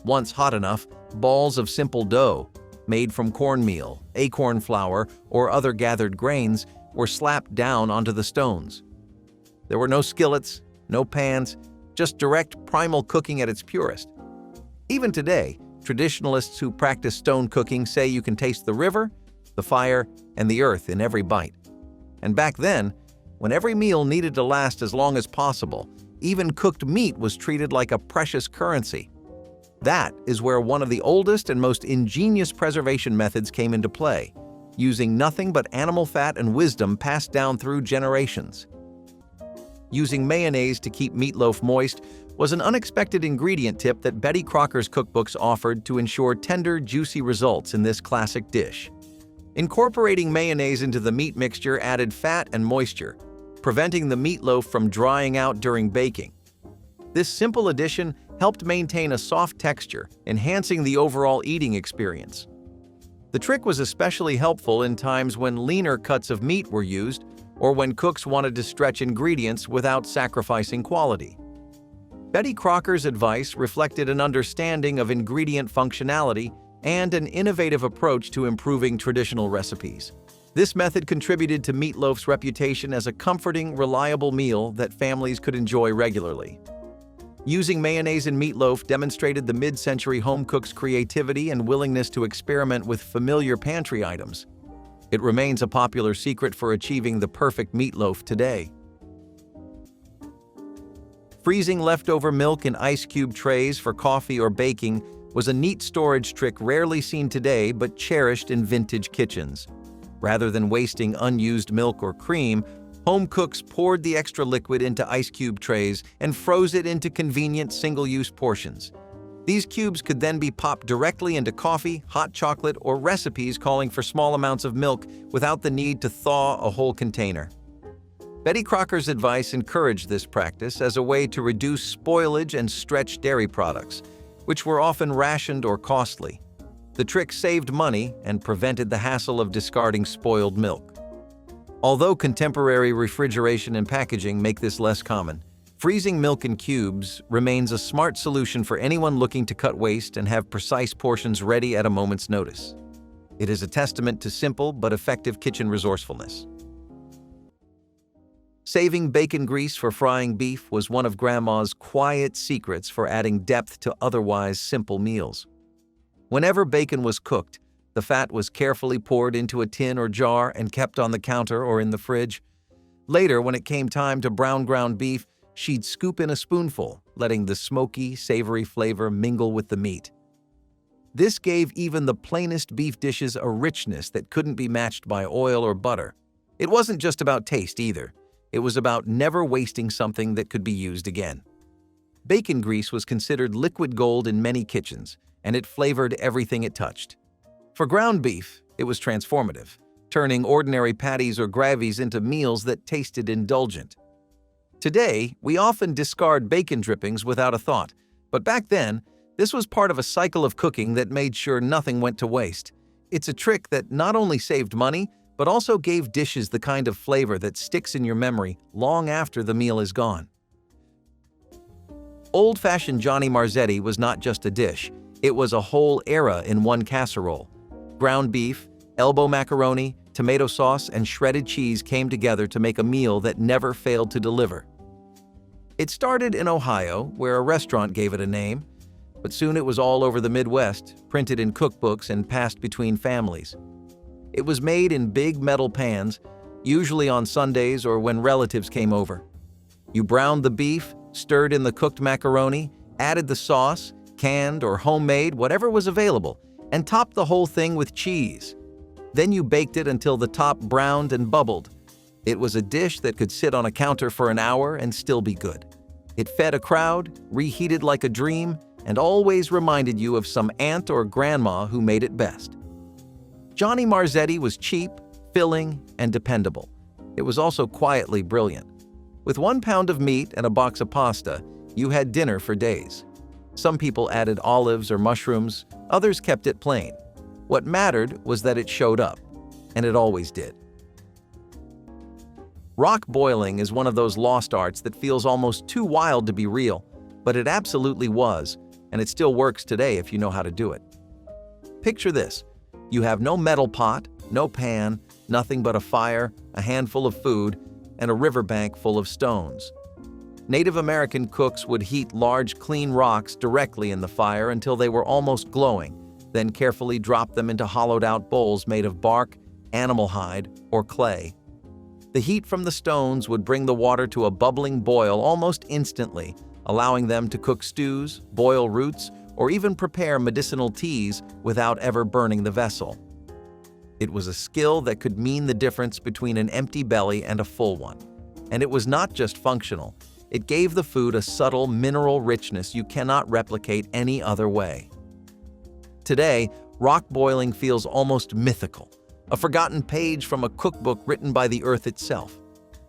Once hot enough, balls of simple dough, made from cornmeal, acorn flour, or other gathered grains, were slapped down onto the stones. There were no skillets, no pans, just direct, primal cooking at its purest. Even today, traditionalists who practice stone cooking say you can taste the river, the fire, and the earth in every bite. And back then, when every meal needed to last as long as possible, even cooked meat was treated like a precious currency. That is where one of the oldest and most ingenious preservation methods came into play, using nothing but animal fat and wisdom passed down through generations. Using mayonnaise to keep meatloaf moist was an unexpected ingredient tip that Betty Crocker's cookbooks offered to ensure tender, juicy results in this classic dish. Incorporating mayonnaise into the meat mixture added fat and moisture, preventing the meatloaf from drying out during baking. This simple addition helped maintain a soft texture, enhancing the overall eating experience. The trick was especially helpful in times when leaner cuts of meat were used or when cooks wanted to stretch ingredients without sacrificing quality. Betty Crocker's advice reflected an understanding of ingredient functionality and an innovative approach to improving traditional recipes. This method contributed to meatloaf's reputation as a comforting, reliable meal that families could enjoy regularly. Using mayonnaise in meatloaf demonstrated the mid-century home cook's creativity and willingness to experiment with familiar pantry items. It remains a popular secret for achieving the perfect meatloaf today. Freezing leftover milk in ice cube trays for coffee or baking was a neat storage trick rarely seen today but cherished in vintage kitchens. Rather than wasting unused milk or cream, home cooks poured the extra liquid into ice cube trays and froze it into convenient single-use portions. These cubes could then be popped directly into coffee, hot chocolate, or recipes calling for small amounts of milk without the need to thaw a whole container. Betty Crocker's advice encouraged this practice as a way to reduce spoilage and stretch dairy products, which were often rationed or costly. The trick saved money and prevented the hassle of discarding spoiled milk. Although contemporary refrigeration and packaging make this less common, freezing milk in cubes remains a smart solution for anyone looking to cut waste and have precise portions ready at a moment's notice. It is a testament to simple but effective kitchen resourcefulness. Saving bacon grease for frying beef was one of Grandma's quiet secrets for adding depth to otherwise simple meals. Whenever bacon was cooked, the fat was carefully poured into a tin or jar and kept on the counter or in the fridge. Later, when it came time to brown ground beef, she'd scoop in a spoonful, letting the smoky, savory flavor mingle with the meat. This gave even the plainest beef dishes a richness that couldn't be matched by oil or butter. It wasn't just about taste either. It was about never wasting something that could be used again. Bacon grease was considered liquid gold in many kitchens, and it flavored everything it touched. For ground beef, it was transformative, turning ordinary patties or gravies into meals that tasted indulgent. Today, we often discard bacon drippings without a thought, but back then, this was part of a cycle of cooking that made sure nothing went to waste. It's a trick that not only saved money, but also gave dishes the kind of flavor that sticks in your memory long after the meal is gone. Old-fashioned Johnny Marzetti was not just a dish, it was a whole era in one casserole. Ground beef, elbow macaroni, tomato sauce, and shredded cheese came together to make a meal that never failed to deliver. It started in Ohio, where a restaurant gave it a name, but soon it was all over the Midwest, printed in cookbooks and passed between families. It was made in big metal pans, usually on Sundays or when relatives came over. You browned the beef, stirred in the cooked macaroni, added the sauce, canned or homemade, whatever was available, and topped the whole thing with cheese. Then you baked it until the top browned and bubbled. It was a dish that could sit on a counter for an hour and still be good. It fed a crowd, reheated like a dream, and always reminded you of some aunt or grandma who made it best. Johnny Marzetti was cheap, filling, and dependable. It was also quietly brilliant. With 1 pound of meat and a box of pasta, you had dinner for days. Some people added olives or mushrooms, others kept it plain. What mattered was that it showed up, and it always did. Rock boiling is one of those lost arts that feels almost too wild to be real, but it absolutely was, and it still works today if you know how to do it. Picture this. You have no metal pot, no pan, nothing but a fire, a handful of food, and a riverbank full of stones. Native American cooks would heat large, clean rocks directly in the fire until they were almost glowing, then carefully drop them into hollowed-out bowls made of bark, animal hide, or clay. The heat from the stones would bring the water to a bubbling boil almost instantly, allowing them to cook stews, boil roots, or even prepare medicinal teas without ever burning the vessel. It was a skill that could mean the difference between an empty belly and a full one. And it was not just functional. It gave the food a subtle mineral richness you cannot replicate any other way. Today, rock boiling feels almost mythical, a forgotten page from a cookbook written by the earth itself.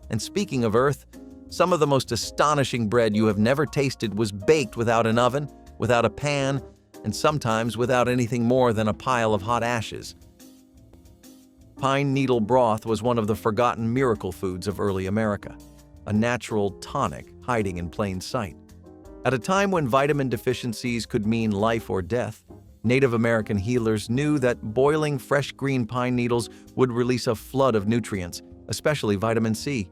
And speaking of earth, some of the most astonishing bread you have never tasted was baked without an oven, without a pan, and sometimes without anything more than a pile of hot ashes. Pine needle broth was one of the forgotten miracle foods of early America, a natural tonic hiding in plain sight. At a time when vitamin deficiencies could mean life or death, Native American healers knew that boiling fresh green pine needles would release a flood of nutrients, especially vitamin C.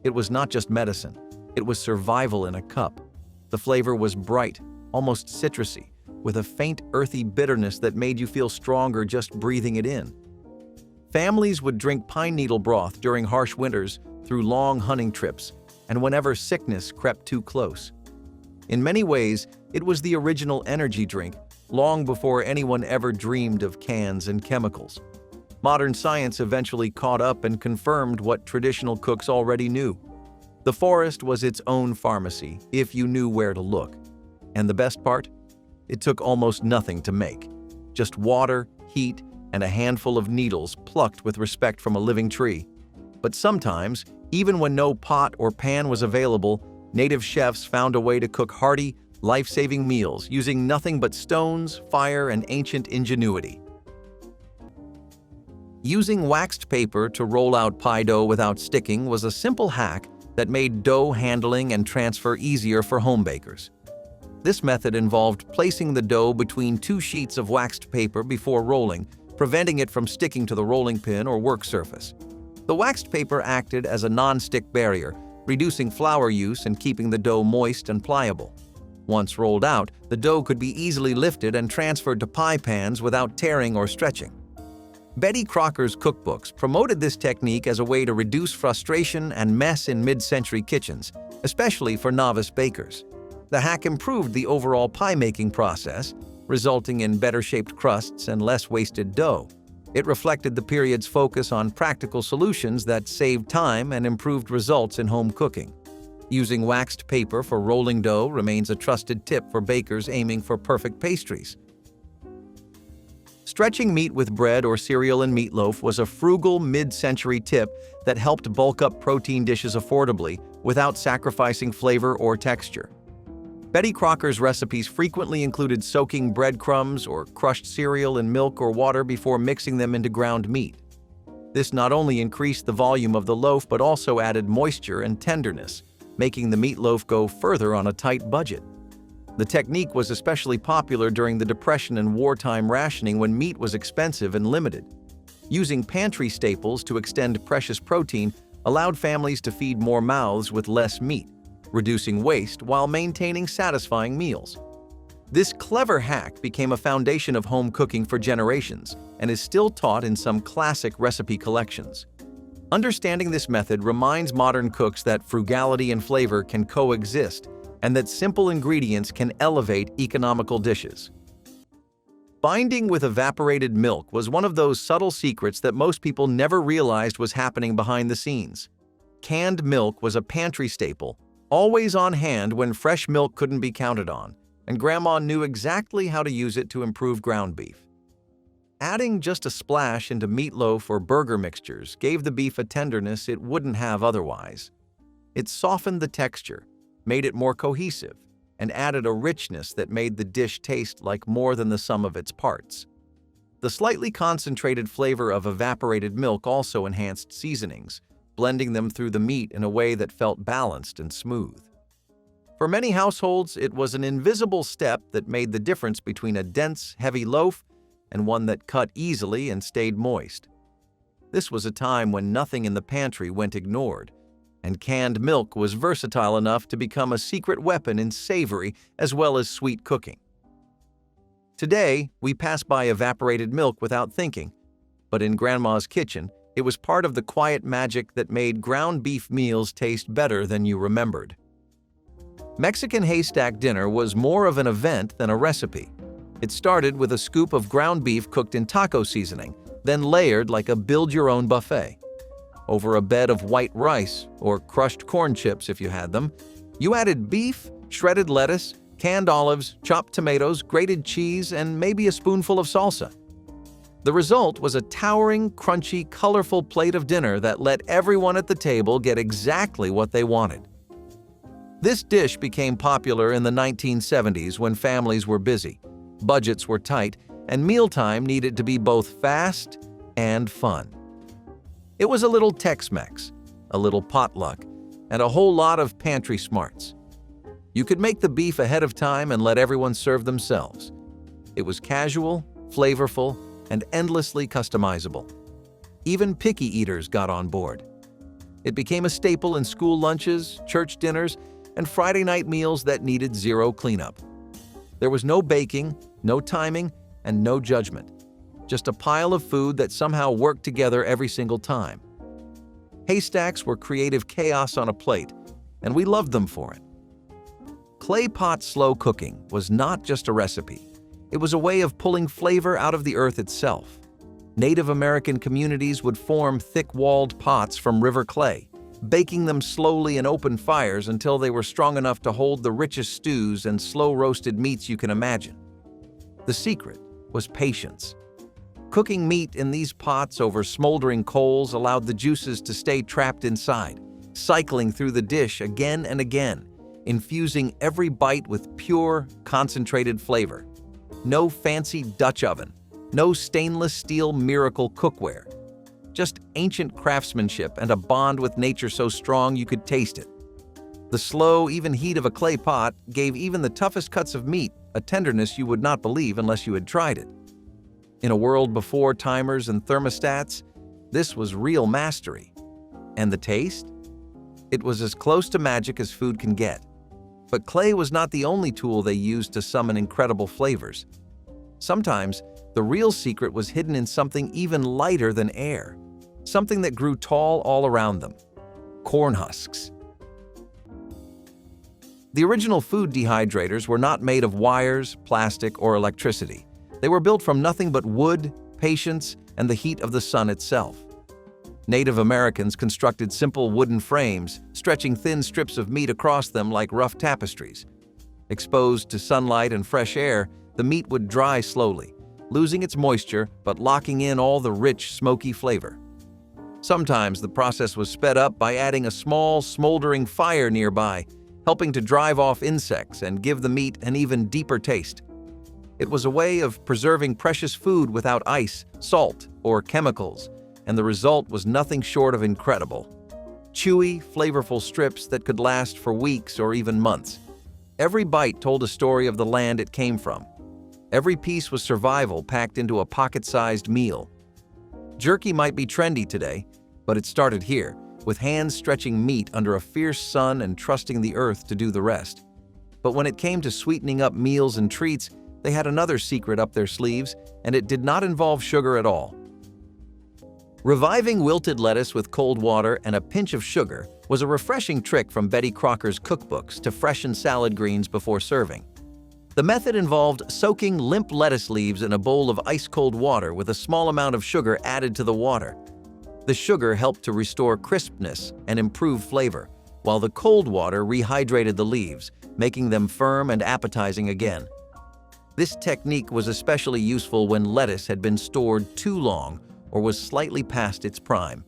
It was not just medicine, it was survival in a cup. The flavor was bright, almost citrusy, with a faint earthy bitterness that made you feel stronger just breathing it in. Families would drink pine needle broth during harsh winters, through long hunting trips, and whenever sickness crept too close. In many ways, it was the original energy drink, long before anyone ever dreamed of cans and chemicals. Modern science eventually caught up and confirmed what traditional cooks already knew. The forest was its own pharmacy, if you knew where to look. And the best part? It took almost nothing to make. Just water, heat, and a handful of needles plucked with respect from a living tree. But sometimes, even when no pot or pan was available, native chefs found a way to cook hearty, life-saving meals using nothing but stones, fire, and ancient ingenuity. Using waxed paper to roll out pie dough without sticking was a simple hack that made dough handling and transfer easier for home bakers. This method involved placing the dough between two sheets of waxed paper before rolling, preventing it from sticking to the rolling pin or work surface. The waxed paper acted as a non-stick barrier, reducing flour use and keeping the dough moist and pliable. Once rolled out, the dough could be easily lifted and transferred to pie pans without tearing or stretching. Betty Crocker's cookbooks promoted this technique as a way to reduce frustration and mess in mid-century kitchens, especially for novice bakers. The hack improved the overall pie-making process, resulting in better-shaped crusts and less wasted dough. It reflected the period's focus on practical solutions that saved time and improved results in home cooking. Using waxed paper for rolling dough remains a trusted tip for bakers aiming for perfect pastries. Stretching meat with bread or cereal and meatloaf was a frugal mid-century tip that helped bulk up protein dishes affordably without sacrificing flavor or texture. Betty Crocker's recipes frequently included soaking breadcrumbs or crushed cereal in milk or water before mixing them into ground meat. This not only increased the volume of the loaf but also added moisture and tenderness, making the meatloaf go further on a tight budget. The technique was especially popular during the Depression and wartime rationing when meat was expensive and limited. Using pantry staples to extend precious protein allowed families to feed more mouths with less meat, reducing waste while maintaining satisfying meals. This clever hack became a foundation of home cooking for generations and is still taught in some classic recipe collections. Understanding this method reminds modern cooks that frugality and flavor can coexist and that simple ingredients can elevate economical dishes. Binding with evaporated milk was one of those subtle secrets that most people never realized was happening behind the scenes. Canned milk was a pantry staple, always on hand when fresh milk couldn't be counted on, and Grandma knew exactly how to use it to improve ground beef. Adding just a splash into meatloaf or burger mixtures gave the beef a tenderness it wouldn't have otherwise. It softened the texture, made it more cohesive, and added a richness that made the dish taste like more than the sum of its parts. The slightly concentrated flavor of evaporated milk also enhanced seasonings, blending them through the meat in a way that felt balanced and smooth. For many households, it was an invisible step that made the difference between a dense, heavy loaf and one that cut easily and stayed moist. This was a time when nothing in the pantry went ignored. And canned milk was versatile enough to become a secret weapon in savory as well as sweet cooking. Today, we pass by evaporated milk without thinking, but in Grandma's kitchen, it was part of the quiet magic that made ground beef meals taste better than you remembered. Mexican haystack dinner was more of an event than a recipe. It started with a scoop of ground beef cooked in taco seasoning, then layered like a build-your-own buffet. Over a bed of white rice, or crushed corn chips if you had them, you added beef, shredded lettuce, canned olives, chopped tomatoes, grated cheese, and maybe a spoonful of salsa. The result was a towering, crunchy, colorful plate of dinner that let everyone at the table get exactly what they wanted. This dish became popular in the 1970s when families were busy, budgets were tight, and mealtime needed to be both fast and fun. It was a little Tex-Mex, a little potluck, and a whole lot of pantry smarts. You could make the beef ahead of time and let everyone serve themselves. It was casual, flavorful, and endlessly customizable. Even picky eaters got on board. It became a staple in school lunches, church dinners, and Friday night meals that needed zero cleanup. There was no baking, no timing, and no judgment. Just a pile of food that somehow worked together every single time. Haystacks were creative chaos on a plate, and we loved them for it. Clay pot slow cooking was not just a recipe. It was a way of pulling flavor out of the earth itself. Native American communities would form thick-walled pots from river clay, baking them slowly in open fires until they were strong enough to hold the richest stews and slow-roasted meats you can imagine. The secret was patience. Cooking meat in these pots over smoldering coals allowed the juices to stay trapped inside, cycling through the dish again and again, infusing every bite with pure, concentrated flavor. No fancy Dutch oven, no stainless steel miracle cookware. Just ancient craftsmanship and a bond with nature so strong you could taste it. The slow, even heat of a clay pot gave even the toughest cuts of meat a tenderness you would not believe unless you had tried it. In a world before timers and thermostats, this was real mastery. And the taste? It was as close to magic as food can get. But clay was not the only tool they used to summon incredible flavors. Sometimes, the real secret was hidden in something even lighter than air, something that grew tall all around them: corn husks. The original food dehydrators were not made of wires, plastic, or electricity. They were built from nothing but wood, patience, and the heat of the sun itself. Native Americans constructed simple wooden frames, stretching thin strips of meat across them like rough tapestries. Exposed to sunlight and fresh air, the meat would dry slowly, losing its moisture but locking in all the rich, smoky flavor. Sometimes the process was sped up by adding a small, smoldering fire nearby, helping to drive off insects and give the meat an even deeper taste. It was a way of preserving precious food without ice, salt, or chemicals, and the result was nothing short of incredible. Chewy, flavorful strips that could last for weeks or even months. Every bite told a story of the land it came from. Every piece was survival packed into a pocket-sized meal. Jerky might be trendy today, but it started here, with hands stretching meat under a fierce sun and trusting the earth to do the rest. But when it came to sweetening up meals and treats, they had another secret up their sleeves, and it did not involve sugar at all. Reviving wilted lettuce with cold water and a pinch of sugar was a refreshing trick from Betty Crocker's cookbooks to freshen salad greens before serving. The method involved soaking limp lettuce leaves in a bowl of ice-cold water with a small amount of sugar added to the water. The sugar helped to restore crispness and improve flavor, while the cold water rehydrated the leaves, making them firm and appetizing again. This technique was especially useful when lettuce had been stored too long or was slightly past its prime.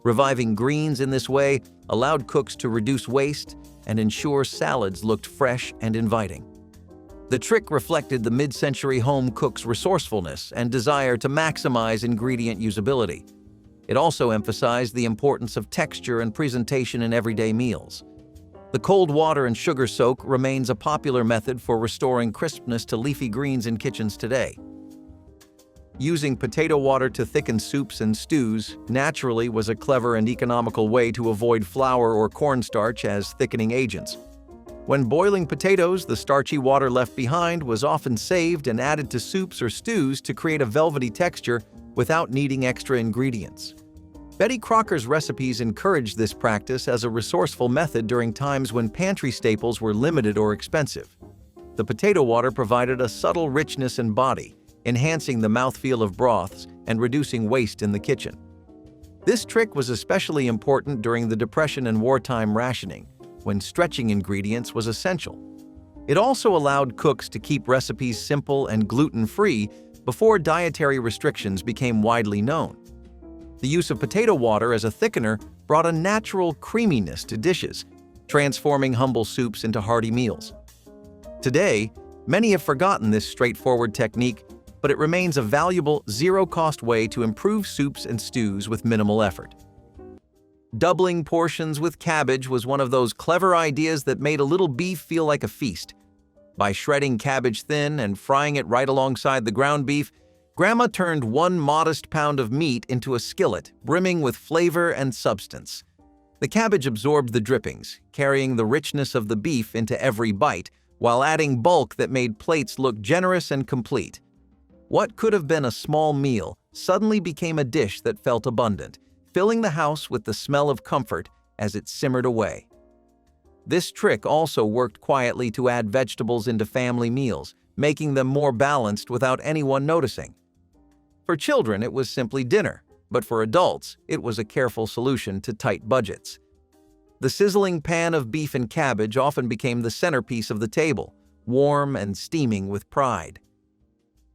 Reviving greens in this way allowed cooks to reduce waste and ensure salads looked fresh and inviting. The trick reflected the mid-century home cook's resourcefulness and desire to maximize ingredient usability. It also emphasized the importance of texture and presentation in everyday meals. The cold water and sugar soak remains a popular method for restoring crispness to leafy greens in kitchens today. Using potato water to thicken soups and stews naturally was a clever and economical way to avoid flour or cornstarch as thickening agents. When boiling potatoes, the starchy water left behind was often saved and added to soups or stews to create a velvety texture without needing extra ingredients. Betty Crocker's recipes encouraged this practice as a resourceful method during times when pantry staples were limited or expensive. The potato water provided a subtle richness and body, enhancing the mouthfeel of broths and reducing waste in the kitchen. This trick was especially important during the Depression and wartime rationing, when stretching ingredients was essential. It also allowed cooks to keep recipes simple and gluten-free before dietary restrictions became widely known. The use of potato water as a thickener brought a natural creaminess to dishes, transforming humble soups into hearty meals. Today, many have forgotten this straightforward technique, but it remains a valuable, zero-cost way to improve soups and stews with minimal effort. Doubling portions with cabbage was one of those clever ideas that made a little beef feel like a feast. By shredding cabbage thin and frying it right alongside the ground beef, Grandma turned 1 modest pound of meat into a skillet, brimming with flavor and substance. The cabbage absorbed the drippings, carrying the richness of the beef into every bite, while adding bulk that made plates look generous and complete. What could have been a small meal suddenly became a dish that felt abundant, filling the house with the smell of comfort as it simmered away. This trick also worked quietly to add vegetables into family meals, making them more balanced without anyone noticing. For children, it was simply dinner, but for adults, it was a careful solution to tight budgets. The sizzling pan of beef and cabbage often became the centerpiece of the table, warm and steaming with pride.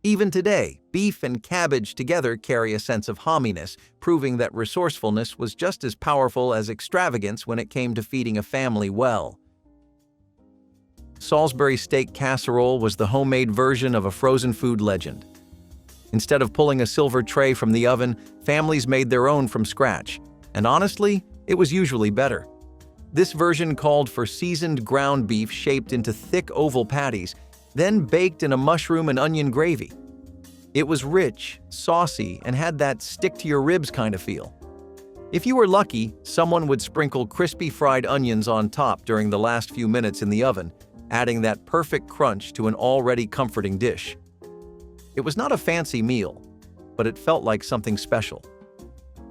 Even today, beef and cabbage together carry a sense of hominess, proving that resourcefulness was just as powerful as extravagance when it came to feeding a family well. Salisbury steak casserole was the homemade version of a frozen food legend. Instead of pulling a silver tray from the oven, families made their own from scratch, and honestly, it was usually better. This version called for seasoned ground beef shaped into thick oval patties, then baked in a mushroom and onion gravy. It was rich, saucy, and had that stick-to-your-ribs kind of feel. If you were lucky, someone would sprinkle crispy fried onions on top during the last few minutes in the oven, adding that perfect crunch to an already comforting dish. It was not a fancy meal, but it felt like something special.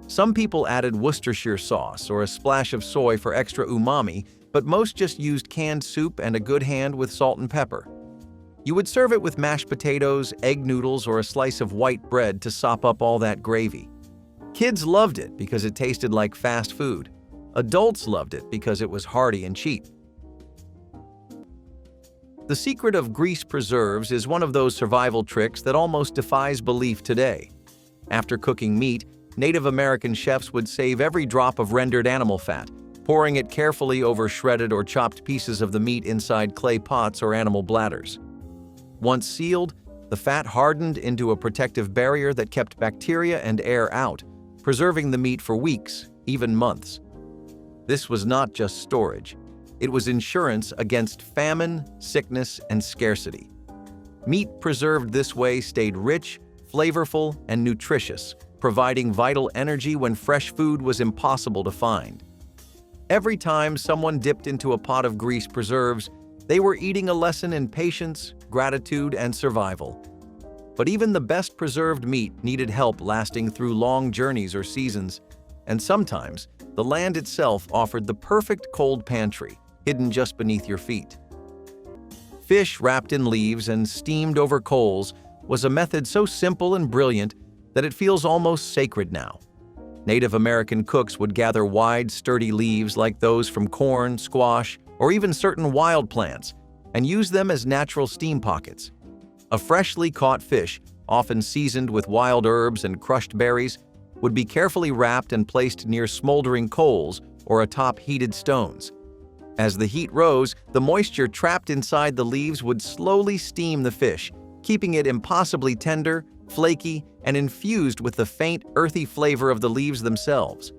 Some people added Worcestershire sauce or a splash of soy for extra umami, but most just used canned soup and a good hand with salt and pepper. You would serve it with mashed potatoes, egg noodles, or a slice of white bread to sop up all that gravy. Kids loved it because it tasted like fast food. Adults loved it because it was hearty and cheap. The secret of grease preserves is one of those survival tricks that almost defies belief today. After cooking meat, Native American chefs would save every drop of rendered animal fat, pouring it carefully over shredded or chopped pieces of the meat inside clay pots or animal bladders. Once sealed, the fat hardened into a protective barrier that kept bacteria and air out, preserving the meat for weeks, even months. This was not just storage. It was insurance against famine, sickness, and scarcity. Meat preserved this way stayed rich, flavorful, and nutritious, providing vital energy when fresh food was impossible to find. Every time someone dipped into a pot of grease preserves, they were eating a lesson in patience, gratitude, and survival. But even the best preserved meat needed help lasting through long journeys or seasons, and sometimes the land itself offered the perfect cold pantry, hidden just beneath your feet. Fish wrapped in leaves and steamed over coals was a method so simple and brilliant that it feels almost sacred now. Native American cooks would gather wide, sturdy leaves like those from corn, squash, or even certain wild plants, and use them as natural steam pockets. A freshly caught fish, often seasoned with wild herbs and crushed berries, would be carefully wrapped and placed near smoldering coals or atop heated stones. As the heat rose, the moisture trapped inside the leaves would slowly steam the fish, keeping it impossibly tender, flaky, and infused with the faint, earthy flavor of the leaves themselves.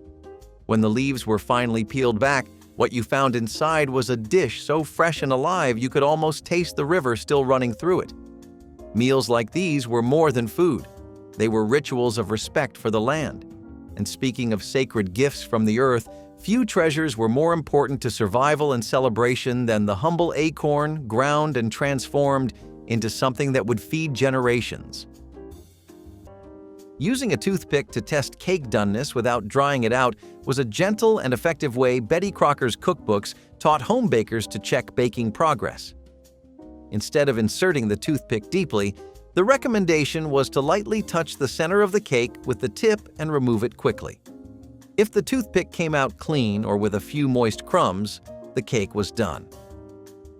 When the leaves were finally peeled back, what you found inside was a dish so fresh and alive you could almost taste the river still running through it. Meals like these were more than food. They were rituals of respect for the land. And speaking of sacred gifts from the earth, few treasures were more important to survival and celebration than the humble acorn, ground and transformed into something that would feed generations. Using a toothpick to test cake doneness without drying it out was a gentle and effective way Betty Crocker's cookbooks taught home bakers to check baking progress. Instead of inserting the toothpick deeply, the recommendation was to lightly touch the center of the cake with the tip and remove it quickly. If the toothpick came out clean or with a few moist crumbs, the cake was done.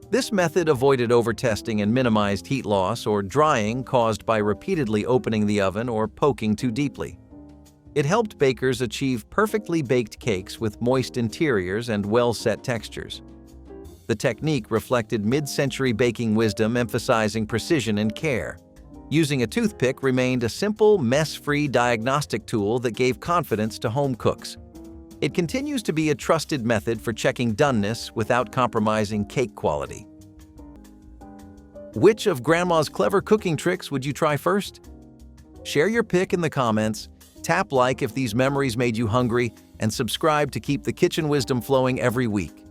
This method avoided overtesting and minimized heat loss or drying caused by repeatedly opening the oven or poking too deeply. It helped bakers achieve perfectly baked cakes with moist interiors and well-set textures. The technique reflected mid-century baking wisdom emphasizing precision and care. Using a toothpick remained a simple, mess-free diagnostic tool that gave confidence to home cooks. It continues to be a trusted method for checking doneness without compromising cake quality. Which of Grandma's clever cooking tricks would you try first? Share your pick in the comments, tap like if these memories made you hungry, and subscribe to keep the kitchen wisdom flowing every week.